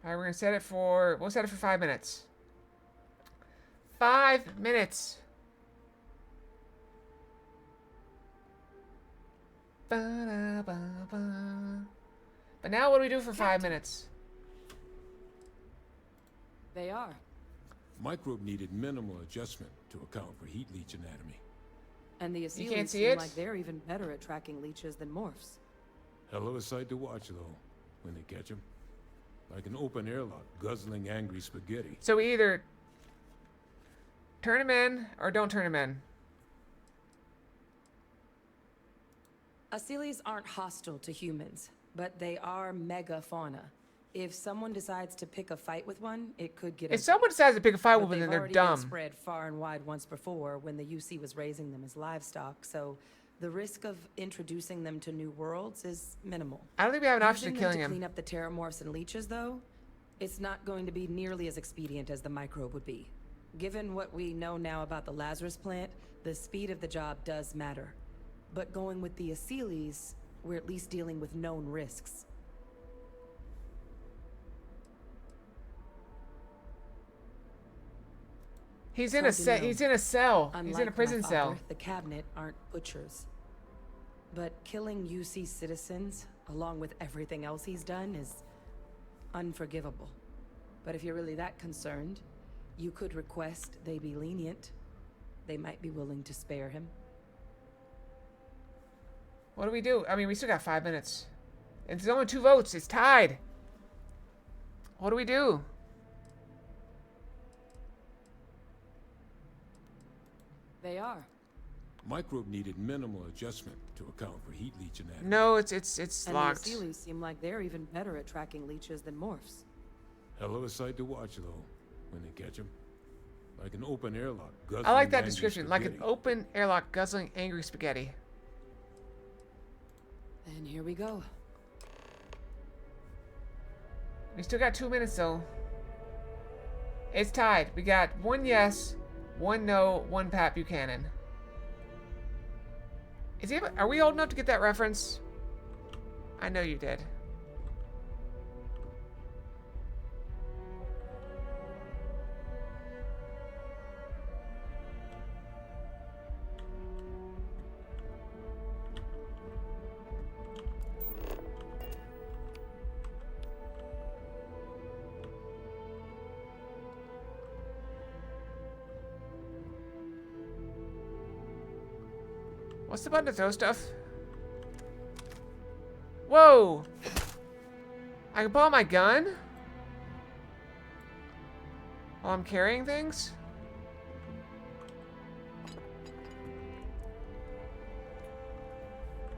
All right, we're gonna set it for. We'll set it for 5 minutes. 5 minutes. Ba-da-ba-ba. But now what do we do for 5 minutes? They are. Microbe needed minimal adjustment to account for heat leech anatomy. And the can't Asylees see seem it? like they're even better at tracking leeches than morphs. Hell of a sight to watch, though, when they catch them. Like an open airlock guzzling angry spaghetti. So we either turn him in or don't turn him in. Asylees aren't hostile to humans, but they are megafauna. If someone decides to pick a fight with one, it could get If ugly. someone decides to pick a fight with But them, then they've they're already dumb. been spread far and wide once before when the UC was raising them as livestock, so the risk of introducing them to new worlds is minimal. I don't think we have an option of Using them killing to him. clean up the terramorphs and leeches, though, it's not going to be nearly as expedient as the microbe would be. Given what we know now about the Lazarus plant, the speed of the job does matter. But going with the Asylees, we're at least dealing with known risks. He's It's in a hard to cell. know. He's in a cell. He's in Unlike a prison my cell. father, the cabinet aren't butchers. But killing UC citizens, along with everything else he's done, is unforgivable. But if you're really that concerned, you could request they be lenient. They might be willing to spare him. What do we do? I mean, we still got 5 minutes. It's only 2 votes. It's tied. What do we do? They are. Microbe needed minimal adjustment to account for heat leech anatomy. No, it's And locked. the Asylees seem like they're even better at tracking leeches than morphs. Hell of a sight to watch, though, when they catch them. Like an open airlock. I like that guzzling description. angry Like an spaghetti. open airlock guzzling angry spaghetti. And here we go. We still got 2 minutes though. It's tied. We got 1 yes, 1 no, 1 Pat Buchanan. Is he? Are we old enough to get that reference? I know you did. What's the button to throw stuff? Whoa! I can pull out my gun? While I'm carrying things?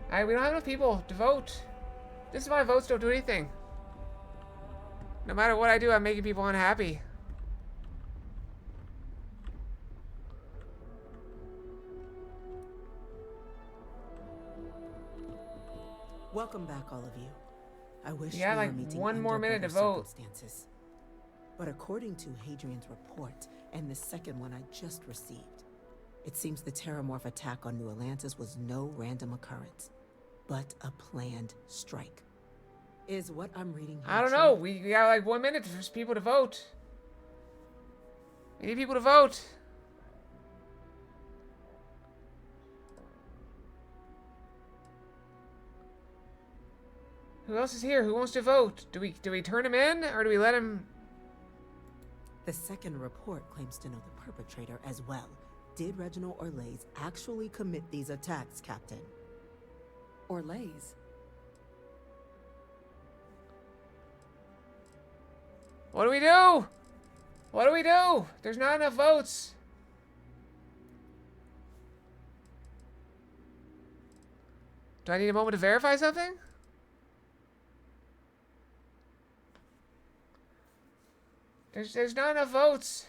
Alright, we don't have enough people to vote. This is why votes don't do anything. No matter what I do, I'm making people unhappy. Welcome back, all of you. I wish Yeah, we like were meeting 1 more under minute to better vote. circumstances. But according to Hadrian's report, and the second one I just received, it seems the Terramorph attack on New Atlantis was no random occurrence, but a planned strike. Is what I'm reading here I don't true? know. We got like 1 minute for people to vote. We need people to vote. Who else is here? Who wants to vote? Do we turn him in or do we let him? The second report claims to know the perpetrator as well. Did Reginald Orlays actually commit these attacks, Captain? Orlays? What do we do? What do we do? There's not enough votes. Do I need a moment to verify something? There's not enough votes.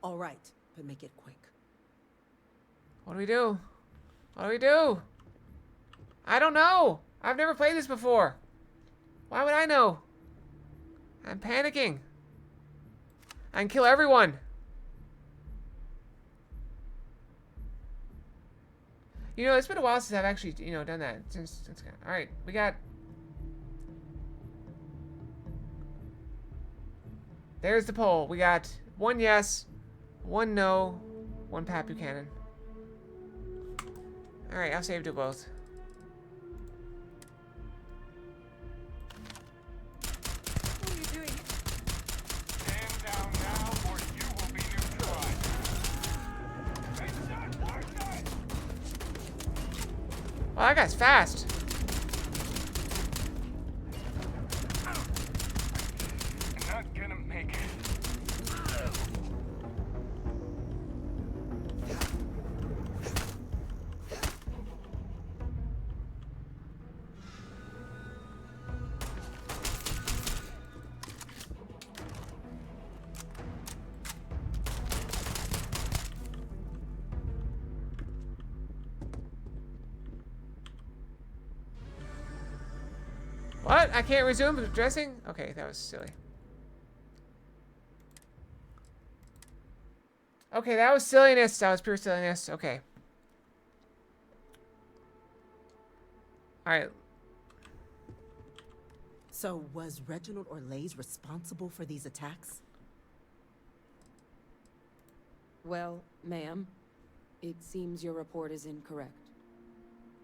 All right, but make it quick. What do we do? What do we do? I don't know. I've never played this before. Why would I know? I'm panicking. I can kill everyone. You know, it's been a while since I've actually, you know, done that. All right, we got. There's the poll. We got 1 yes, 1 no, 1 Pat Buchanan. All right, I'll save to both. What are you doing? Stand down now, or you will be neutralized. Well, that guy's fast. Not gonna make it. What? I can't resume dressing? Okay, that was silly. Okay, that was silliness. That was pure silliness. Okay. Alright. So, was Reginald Orlays responsible for these attacks? Well, ma'am, it seems your report is incorrect.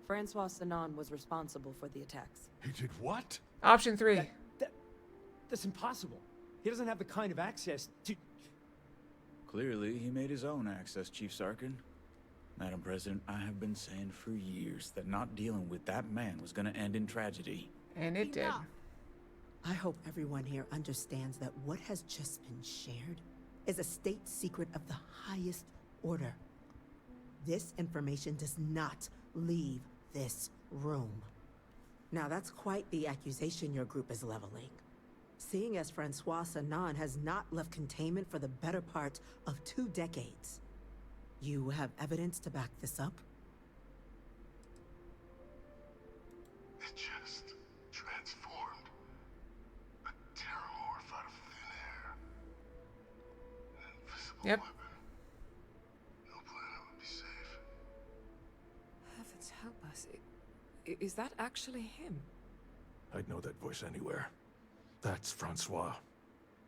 Francois Sanon was responsible for the attacks. He did what? Option 3. That's impossible. He doesn't have the kind of access to... Clearly, he made his own access, Chief Sarkin. Madam President, I have been saying for years that not dealing with that man was gonna end in tragedy. And it did. I hope everyone here understands that what has just been shared is a state secret of the highest order. This information does not leave this room. Now that's quite the accusation your group is leveling. Seeing as Francois Sanan has not left containment for the better part of 2 decades. You have evidence to back this up? It just transformed a terramorph out of thin air. An invisible Yep. weapon. No planet would be safe. Heavens help us. Is that actually him? I'd know that voice anywhere. That's Francois.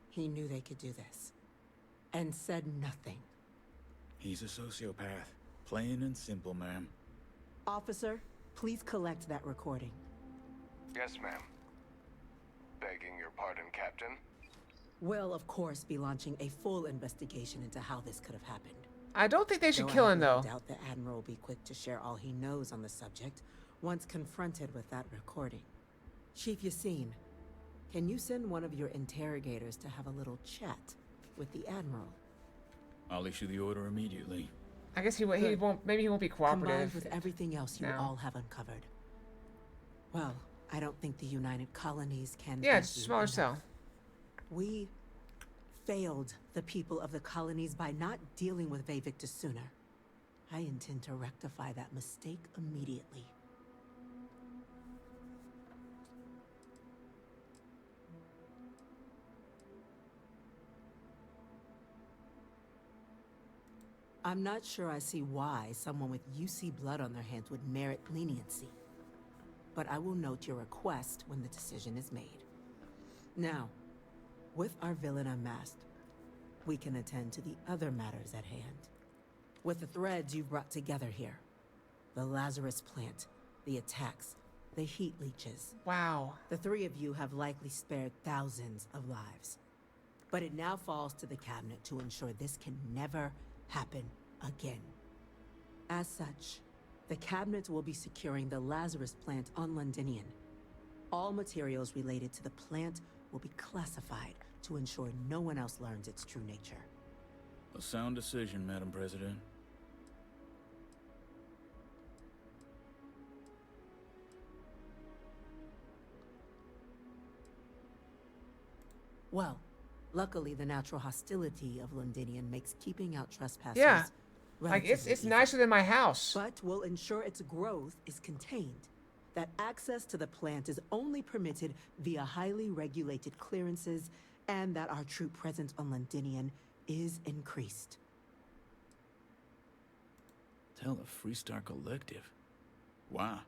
He knew they could do this. And said nothing. He's a sociopath. Plain and simple, ma'am. Officer, please collect that recording. Yes, ma'am. Begging your pardon, Captain. We'll, of course, be launching a full investigation into how this could have happened. I don't think they should Though kill I him, have no though. doubt the Admiral will be quick to share all he knows on the subject once confronted with that recording. Chief Yassine, can you send one of your interrogators to have a little chat with the Admiral? I'll issue the order immediately. I guess he won't. Maybe he won't be Combined cooperative. with everything else you now. all have uncovered. Well, I don't think the United Colonies can. Yeah, thank it's a you smaller enough. cell. We failed the people of the colonies by not dealing with Vevictus sooner. I intend to rectify that mistake immediately. I'm not sure I see why someone with UC blood on their hands would merit leniency. But I will note your request when the decision is made. Now, with our villain unmasked, we can attend to the other matters at hand. With the threads you've brought together here, the Lazarus plant, the attacks, the heat leeches. Wow. The 3 of you have likely spared thousands of lives. But it now falls to the cabinet to ensure this can never happen again. As such, the cabinet will be securing the Lazarus plant on Londinian. All materials related to the plant will be classified to ensure no one else learns its true nature. A sound decision, Madam President. Well, luckily the natural hostility of Londinian makes keeping out trespassers. Yeah. Like, relatively it's easy. nicer than my house. But will ensure its growth is contained. That access to the plant is only permitted via highly regulated clearances, and that our troop presence on Londinian is increased. Tell the Freestar Collective. Wow.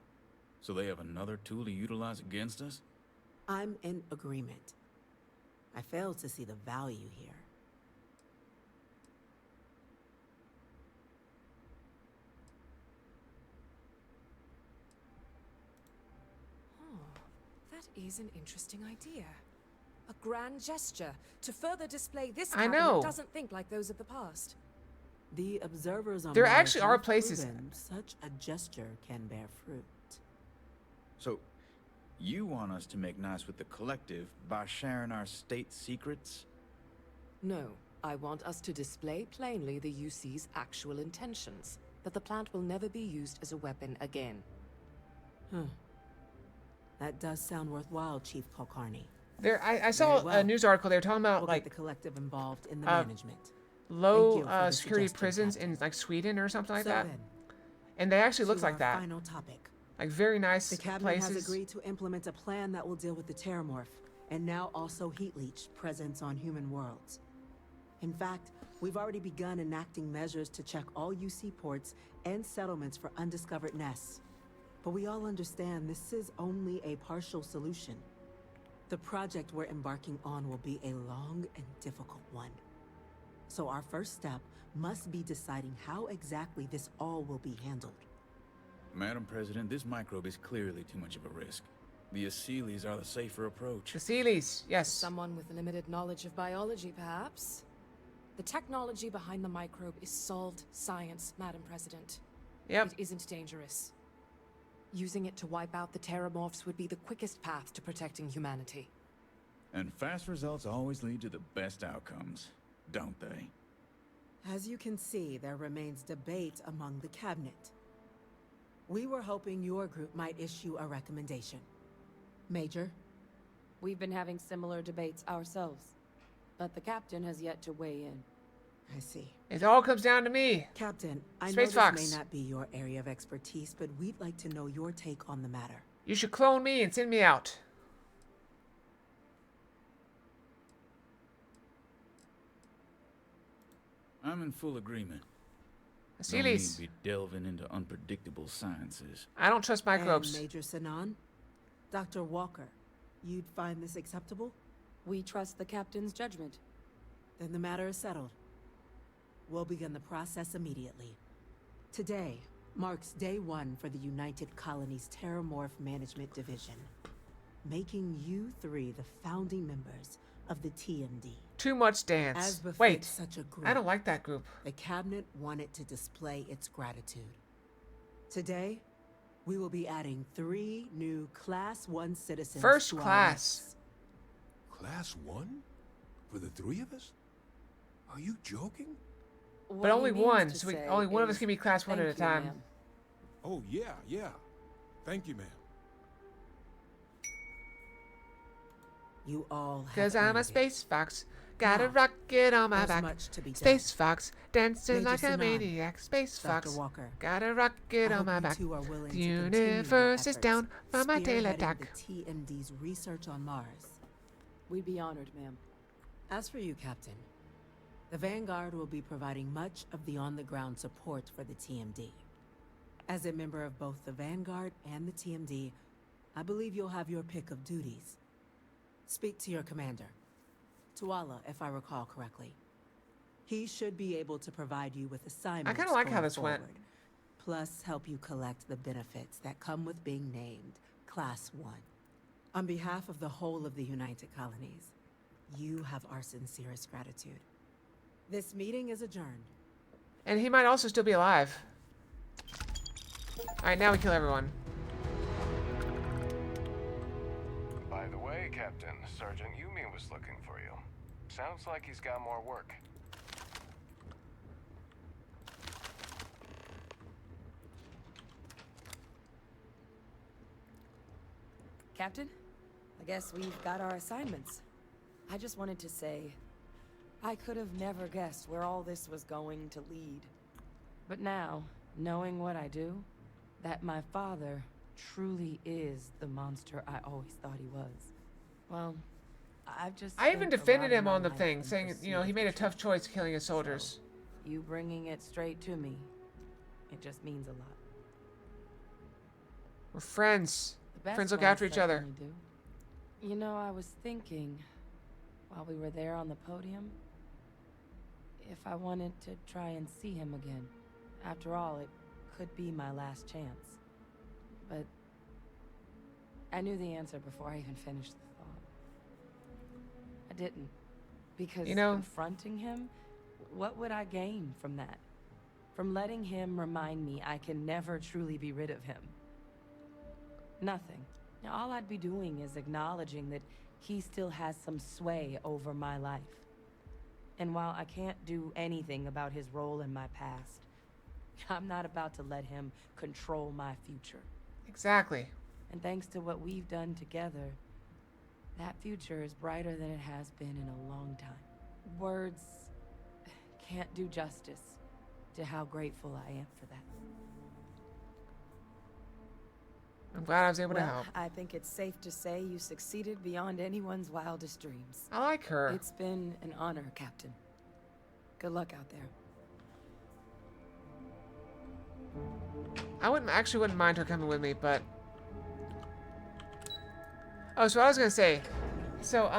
So they have another tool to utilize against us? I'm in agreement. I fail to see the value here. That is an interesting idea. A grand gesture to further display this I cabinet know. doesn't think like those of the past. The observers on There Mars actually are have places- proven such a gesture can bear fruit. So, you want us to make nice with the Collective by sharing our state secrets? No, I want us to display plainly the UC's actual intentions, that the plant will never be used as a weapon again. That does sound worthwhile, Chief Kulkarni. There, I saw Very well. a news article. They were talking about We'll like get the collective involved in the uh, management. low Thank you for the security suggestion, prisons Captain. in like Sweden or something like So that. then, And they actually to looks like our that. Final topic. Like very nice The cabinet places. has agreed to implement a plan that will deal with the Terramorph, and now also heat leech presence on human worlds. In fact, we've already begun enacting measures to check all UC ports and settlements for undiscovered nests. But we all understand this is only a partial solution. The project we're embarking on will be a long and difficult one. So our first step must be deciding how exactly this all will be handled. Madam President, this microbe is clearly too much of a risk. The Aseles are the safer approach. The Sealies, yes. Someone with limited knowledge of biology, perhaps? The technology behind the microbe is solved science, Madam President. Yep. It isn't dangerous. Using it to wipe out the Terramorphs would be the quickest path to protecting humanity. And fast results always lead to the best outcomes, don't they? As you can see, there remains debate among the cabinet. We were hoping your group might issue a recommendation. Major? We've been having similar debates ourselves, but the captain has yet to weigh in. I see. It all comes down to me. Captain, I know Space this Fox. may not be your area of expertise, but we'd like to know your take on the matter. You should clone me and send me out. I'm in full agreement. See, No need Elise. to be delving into unpredictable sciences. I don't trust microbes. And Major Sanan? Dr. Walker, you'd find this acceptable? We trust the captain's judgment. Then the matter is settled. We'll begin the process immediately. Today marks day 1 for the United Colonies Terramorph Management Division, making you 3 the founding members of the TMD. Too much dance. As befits Wait, such a group, I don't like that group. The cabinet wanted to display its gratitude. Today, we will be adding 3 new Class 1 citizens First to our class. ranks. Class 1? For the 3 of us? Are you joking? But only one, so only one of us can be class 1 at a time. Oh, yeah. Thank you, ma'am. You all have Cause I'm a earned it. space fox. Got a Now, rocket on my there's back. much to be done. Space fox, dancing Major like a Sanan, maniac. Space Dr. fox. Walker, Got a rocket I on hope my you back. two are willing The to continue your universe is efforts, down from my tail spearheading attack. the TMD's research on Mars. We'd be honored, ma'am. As for you, Captain, the Vanguard will be providing much of the on-the-ground support for the TMD. As a member of both the Vanguard and the TMD, I believe you'll have your pick of duties. Speak to your commander, Tuala, if I recall correctly. He should be able to provide you with assignments. I kind of like how going this went. forward, plus help you collect the benefits that come with being named Class 1. On behalf of the whole of the United Colonies, you have our sincerest gratitude. This meeting is adjourned. And he might also still be alive. Alright, now we kill everyone. By the way, Captain, Sergeant Yumi was looking for you. Sounds like he's got more work. Captain, I guess we've got our assignments. I just wanted to say, I could have never guessed where all this was going to lead. But now, knowing what I do, that my father truly is the monster I always thought he was. Well, I've just... I even spent a defended lot of him my on the life thing, in saying, pursuit you know, he of made a the tough truth. choice killing his soldiers. You bringing it straight to me, it just means a lot. We're friends. The best Friends look ones after each other. certainly do. You know, I was thinking, while we were there on the podium, if I wanted to try and see him again. After all, it could be my last chance. But I knew the answer before I even finished the thought. I didn't. Because You know- confronting him, what would I gain from that? From letting him remind me I can never truly be rid of him? Nothing. Now, all I'd be doing is acknowledging that he still has some sway over my life. And while I can't do anything about his role in my past, I'm not about to let him control my future. Exactly. And thanks to what we've done together, that future is brighter than it has been in a long time. Words can't do justice to how grateful I am for that. I'm glad I was able to Well, help. I think it's safe to say you succeeded beyond anyone's wildest dreams. I like her. It's been an honor, Captain. Good luck out there. I wouldn't mind her coming with me, but... Oh, so I was gonna say, so,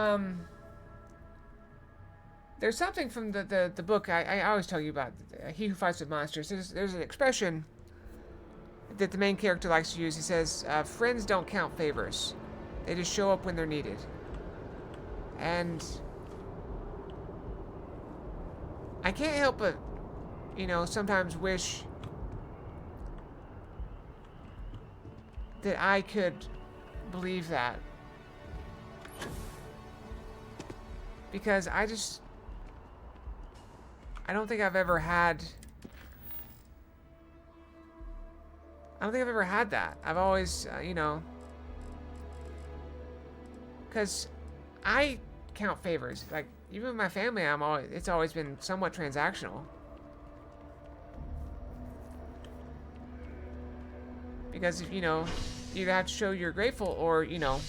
there's something from the book I always tell you about, He Who Fights with Monsters. There's an expression that the main character likes to use. He says, friends don't count favors. They just show up when they're needed. And I can't help but, you know, sometimes wish that I could believe that. Because I don't think I've ever had... I don't think I've ever had that. I've always, you know... Because I count favors. Like, even with my family, it's always been somewhat transactional. Because, you know, you either have to show you're grateful or, you know,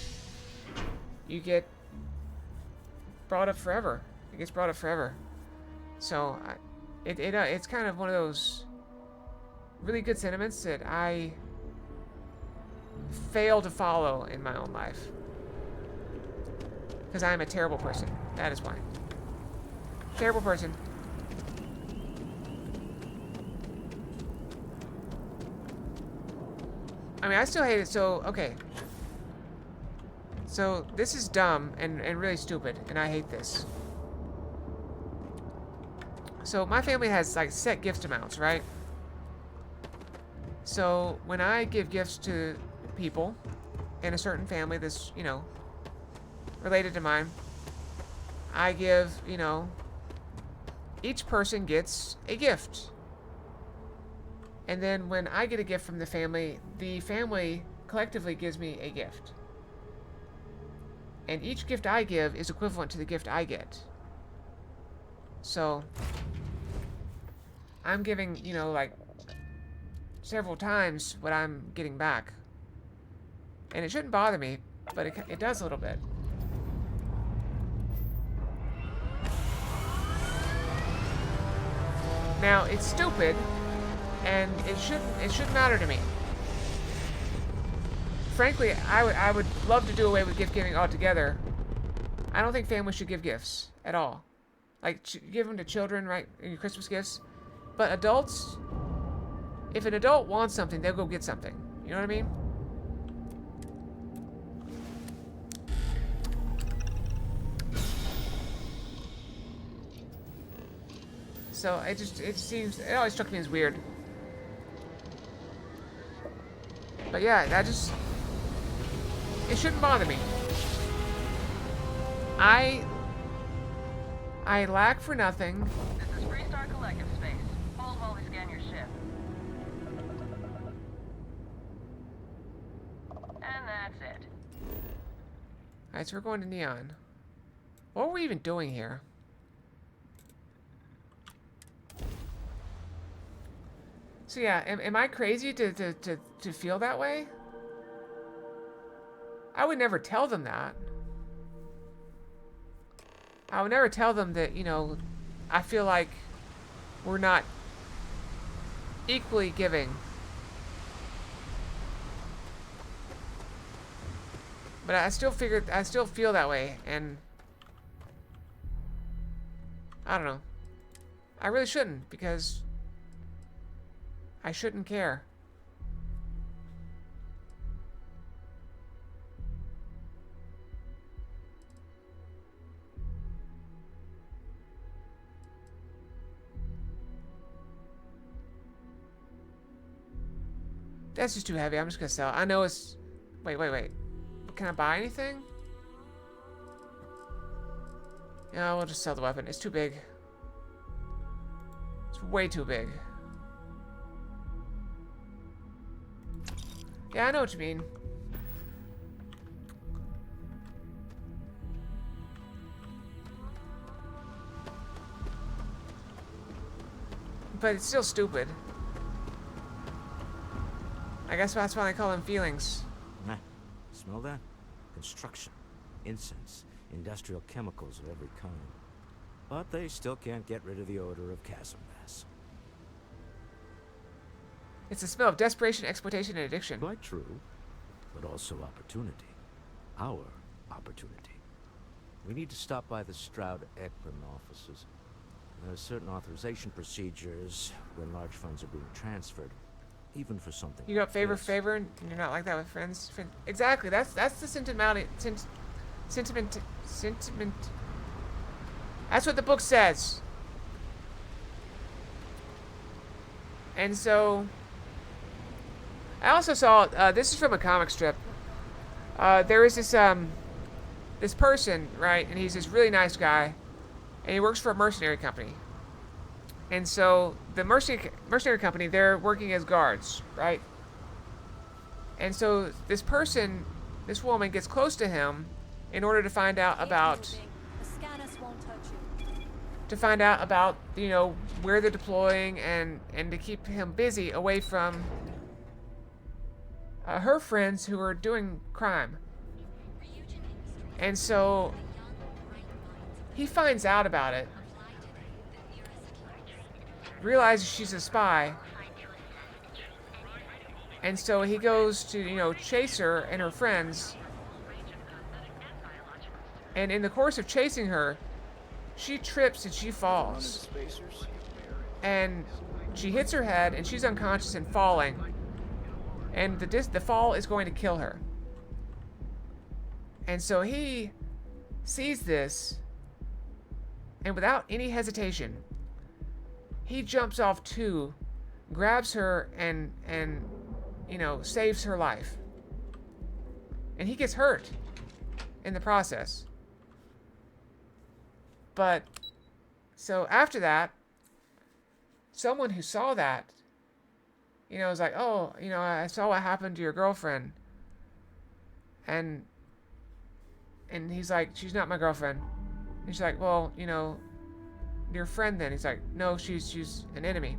you get brought up forever. It gets brought up forever. So, it's kind of one of those really good sentiments that I fail to follow in my own life. Because I am a terrible person. That is why. Terrible person. I mean, I still hate it, so, okay. So, this is dumb and really stupid, and I hate this. So, my family has, like, set gift amounts, right? So, when I give gifts to people in a certain family that's, you know, related to mine, I give, you know, each person gets a gift. And then when I get a gift from the family collectively gives me a gift. And each gift I give is equivalent to the gift I get. So, I'm giving, you know, like, several times what I'm getting back. And it shouldn't bother me, but it does a little bit. Now, it's stupid, and it shouldn't matter to me. Frankly, I would love to do away with gift giving altogether. I don't think families should give gifts at all. Like, give them to children, right, in your Christmas gifts. But adults, if an adult wants something, they'll go get something. You know what I mean? So it always struck me as weird. But yeah, it shouldn't bother me. I lack for nothing. This is Freestar Collective Space. Hold while we scan your ship. And that's it. Alright, so we're going to Neon. What were we even doing here? So yeah, am I crazy to feel that way? I would never tell them that. I would never tell them that, you know, I feel like we're not equally giving. But I still feel that way, and I don't know. I really shouldn't, because I shouldn't care. That's just too heavy. I'm just gonna sell it. I know it's... Wait. Can I buy anything? Yeah, we'll just sell the weapon. It's too big. It's way too big. Yeah, I know what you mean. But it's still stupid. I guess that's why I call them feelings. Nah, smell that? Construction, incense, industrial chemicals of every kind. But they still can't get rid of the odor of chasm gas. It's the smell of desperation, exploitation, and addiction. Quite true, but also opportunity. Our opportunity. We need to stop by the Stroud-Ekman offices. There are certain authorization procedures when large funds are being transferred, even for something. You got favor, and you're not like that with friends. Exactly. That's the sentimentality. Sentiment. That's what the book says. And so, I also saw. This is from a comic strip. There is this person, right, and he's this really nice guy. and he works for a mercenary company. And so the mercenary company, they're working as guards, right? And so this person, this woman, gets close to him in order to find out about you know, where they're deploying and to keep him busy away from her friends who are doing crime. And so he finds out about it, realizes she's a spy, and so he goes to, you know, chase her and her friends. And in the course of chasing her, she trips and she falls. And she hits her head and she's unconscious and falling. And the fall is going to kill her. And so he sees this, and without any hesitation, he jumps off too, grabs her and you know, saves her life. And he gets hurt in the process. But so after that, someone who saw that, you know, was like, "Oh, you know, I saw what happened to your girlfriend." And he's like, "She's not my girlfriend." And she's like, "Well, you know, your friend then." He's like, "No, she's an enemy."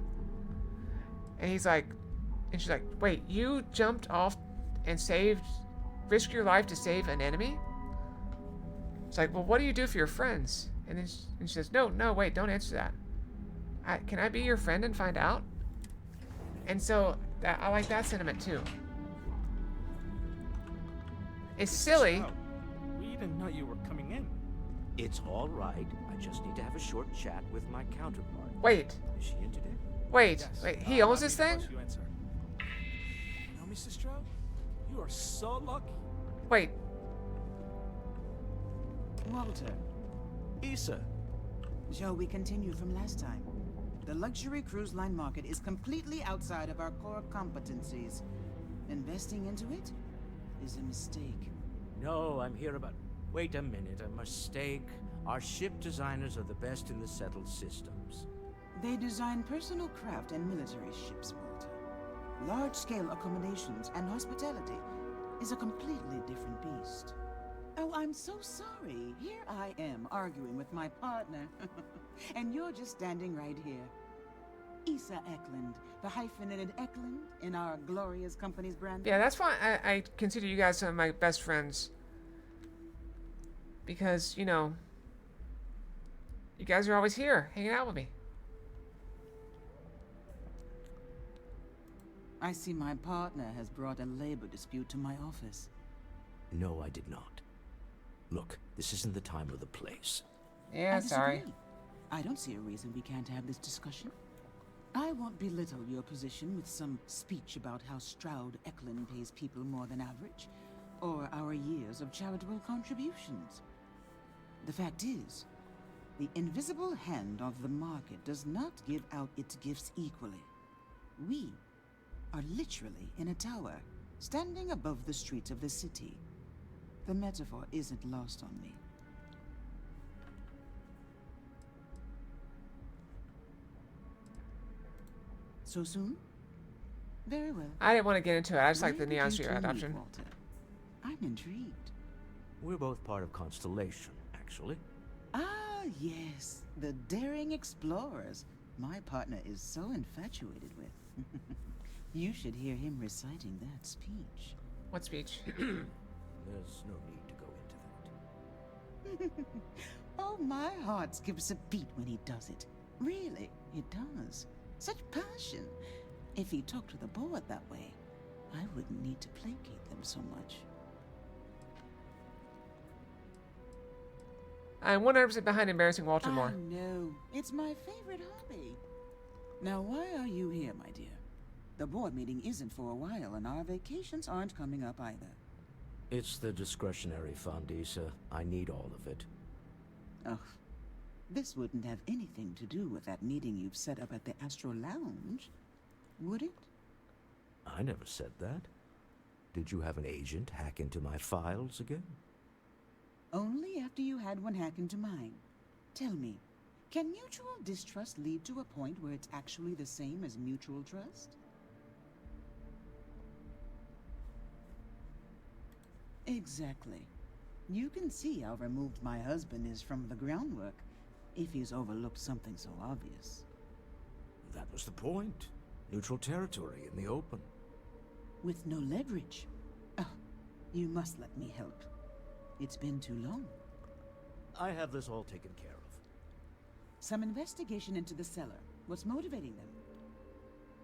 And he's like, and she's like, "Wait, you jumped off and risked your life to save an enemy?" It's like, "Well, what do you do for your friends?" And then she says, "No, wait, don't answer that. Can I be your friend and find out?" And so I like that sentiment too. It's silly. We didn't know you were coming in. It's all right. I just need to have a short chat with my counterpart. Wait. Is she in today? Wait. He owns this thing? You know, Mr. Stroud, you are so lucky. Wait. Walter. Issa. Shall we continue from last time? The luxury cruise line market is completely outside of our core competencies. Investing into it is a mistake. No, I'm here about... Wait a minute, a mistake. Our ship designers are the best in the settled systems. They design personal craft and military ships, Walter. Large-scale accommodations and hospitality is a completely different beast. Oh, I'm so sorry. Here I am arguing with my partner. And you're just standing right here. Issa Eklund, the hyphenated Eklund in our glorious company's brand. Yeah, that's why I consider you guys some of my best friends. Because, you know, you guys are always here, hanging out with me. I see my partner has brought a labor dispute to my office. No, I did not. Look, this isn't the time or the place. Yeah, sorry. I don't see a reason we can't have this discussion. I won't belittle your position with some speech about how Stroud Eklund pays people more than average, or our years of charitable contributions. The fact is, the invisible hand of the market does not give out its gifts equally. We are literally in a tower, standing above the streets of the city. The metaphor isn't lost on me. So soon? Very well. I didn't want to get into it. I just like the Neon Sphere option. Walter? I'm intrigued. We're both part of Constellation, actually. Ah, yes. The daring explorers. My partner is so infatuated with. You should hear him reciting that speech. What speech? There's no need to go into that. Oh, my heart skips a beat when he does it. Really, it does. Such passion. If he talked to the board that way, I wouldn't need to placate them so much. I'm 100% behind embarrassing Walter more. No, it's my favorite hobby. Now, why are you here, my dear? The board meeting isn't for a while, and our vacations aren't coming up either. It's the discretionary fund, Issa. I need all of it. Ugh. This wouldn't have anything to do with that meeting you've set up at the Astro Lounge, would it? I never said that. Did you have an agent hack into my files again? Only after you had one hack into mine. Tell me, Can mutual distrust lead to a point where it's actually the same as mutual trust? Exactly. You can see how removed my husband is from the groundwork, if he's overlooked something so obvious. That was the point. Neutral territory in the open. With no leverage. Oh, you must let me help. It's been too long. I have this all taken care of. Some investigation into the cellar. What's motivating them?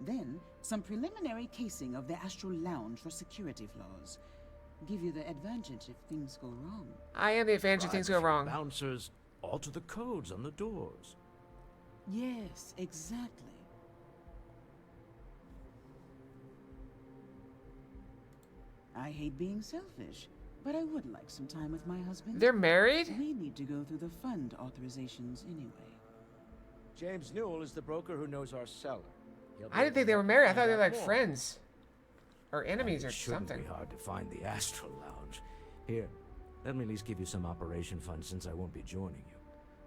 Then, some preliminary casing of the Astral Lounge for security flaws. Give you the advantage if things go wrong. I am the advantage if things go wrong. Bouncers alter the codes on the doors. Yes, exactly. I hate being selfish, but I would like some time with my husband. They're married? We need to go through the fund authorizations anyway. James Newell is the broker who knows our cellar. I didn't think they were married. I thought they were like friends. Or enemies or It shouldn't something. be hard to find the Astral Lounge. Here, let me at least give you some operation funds since I won't be joining you.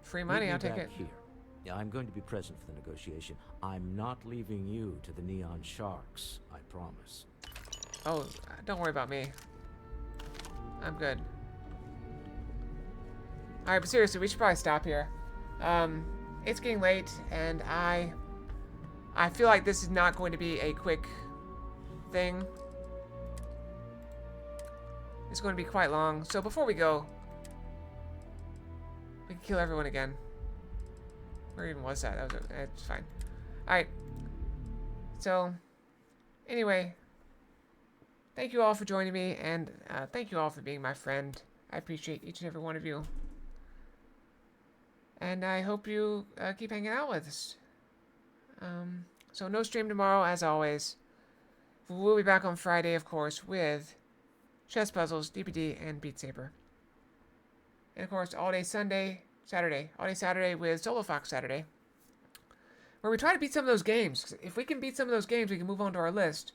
Free money, Meet me I'll take back it. Here. Yeah, I'm going to be present for the negotiation. I'm not leaving you to the Neon Sharks, I promise. Oh, don't worry about me. I'm good. Alright, but seriously, we should probably stop here. It's getting late, and I feel like this is not going to be a quick thing. It's going to be quite long. So before we go, we can kill everyone again. Where even was that? That's fine. Alright. So, anyway, thank you all for joining me, and thank you all for being my friend. I appreciate each and every one of you. And I hope you keep hanging out with us. So no stream tomorrow, as always. We'll be back on Friday, of course, with Chess Puzzles, DPD, and Beat Saber. And of course, all day Saturday with Solo Fox Saturday, where we try to beat some of those games. If we can beat some of those games, we can move on to our list.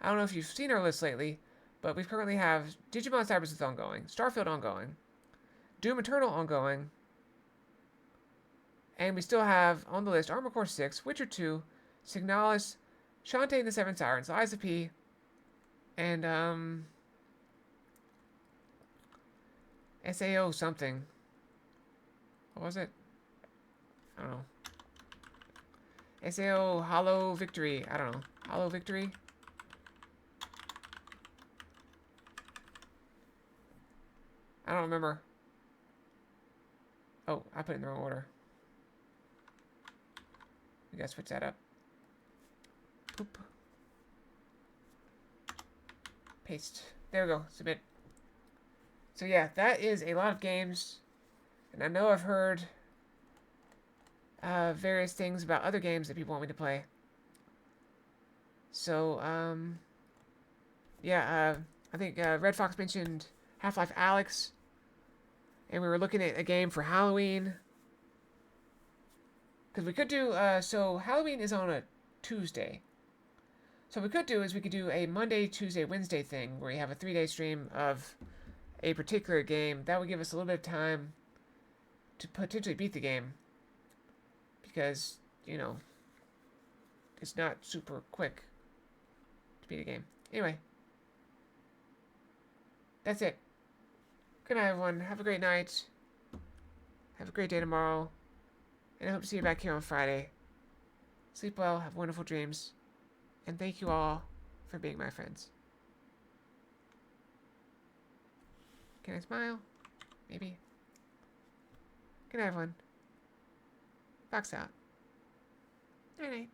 I don't know if you've seen our list lately, but we currently have Digimon Cyber Sleuth ongoing, Starfield ongoing, Doom Eternal ongoing, and we still have on the list Armor Core 6, Witcher 2, Signalis, Shantae and the Seven Sirens, Lies of P, and SAO something. What was it? I don't know. SAO Hollow Victory. I don't know. Hollow Victory? I don't remember. Oh, I put it in the wrong order. We gotta switch that up. Poop. Paste. There we go. Submit. So yeah, that is a lot of games. And I know I've heard various things about other games that people want me to play. So, yeah, I think Red Fox mentioned Half-Life Alyx. And we were looking at a game for Halloween. Because we could do, so Halloween is on a Tuesday. So what we could do is we could do a Monday, Tuesday, Wednesday thing where you have a 3-day stream of a particular game. That would give us a little bit of time to potentially beat the game. Because, you know, it's not super quick to beat a game. Anyway. That's it. Good night, everyone. Have a great night. Have a great day tomorrow. And I hope to see you back here on Friday. Sleep well, have wonderful dreams. And thank you all for being my friends. Can I smile? Maybe. Good night, everyone. Fox out. Night night.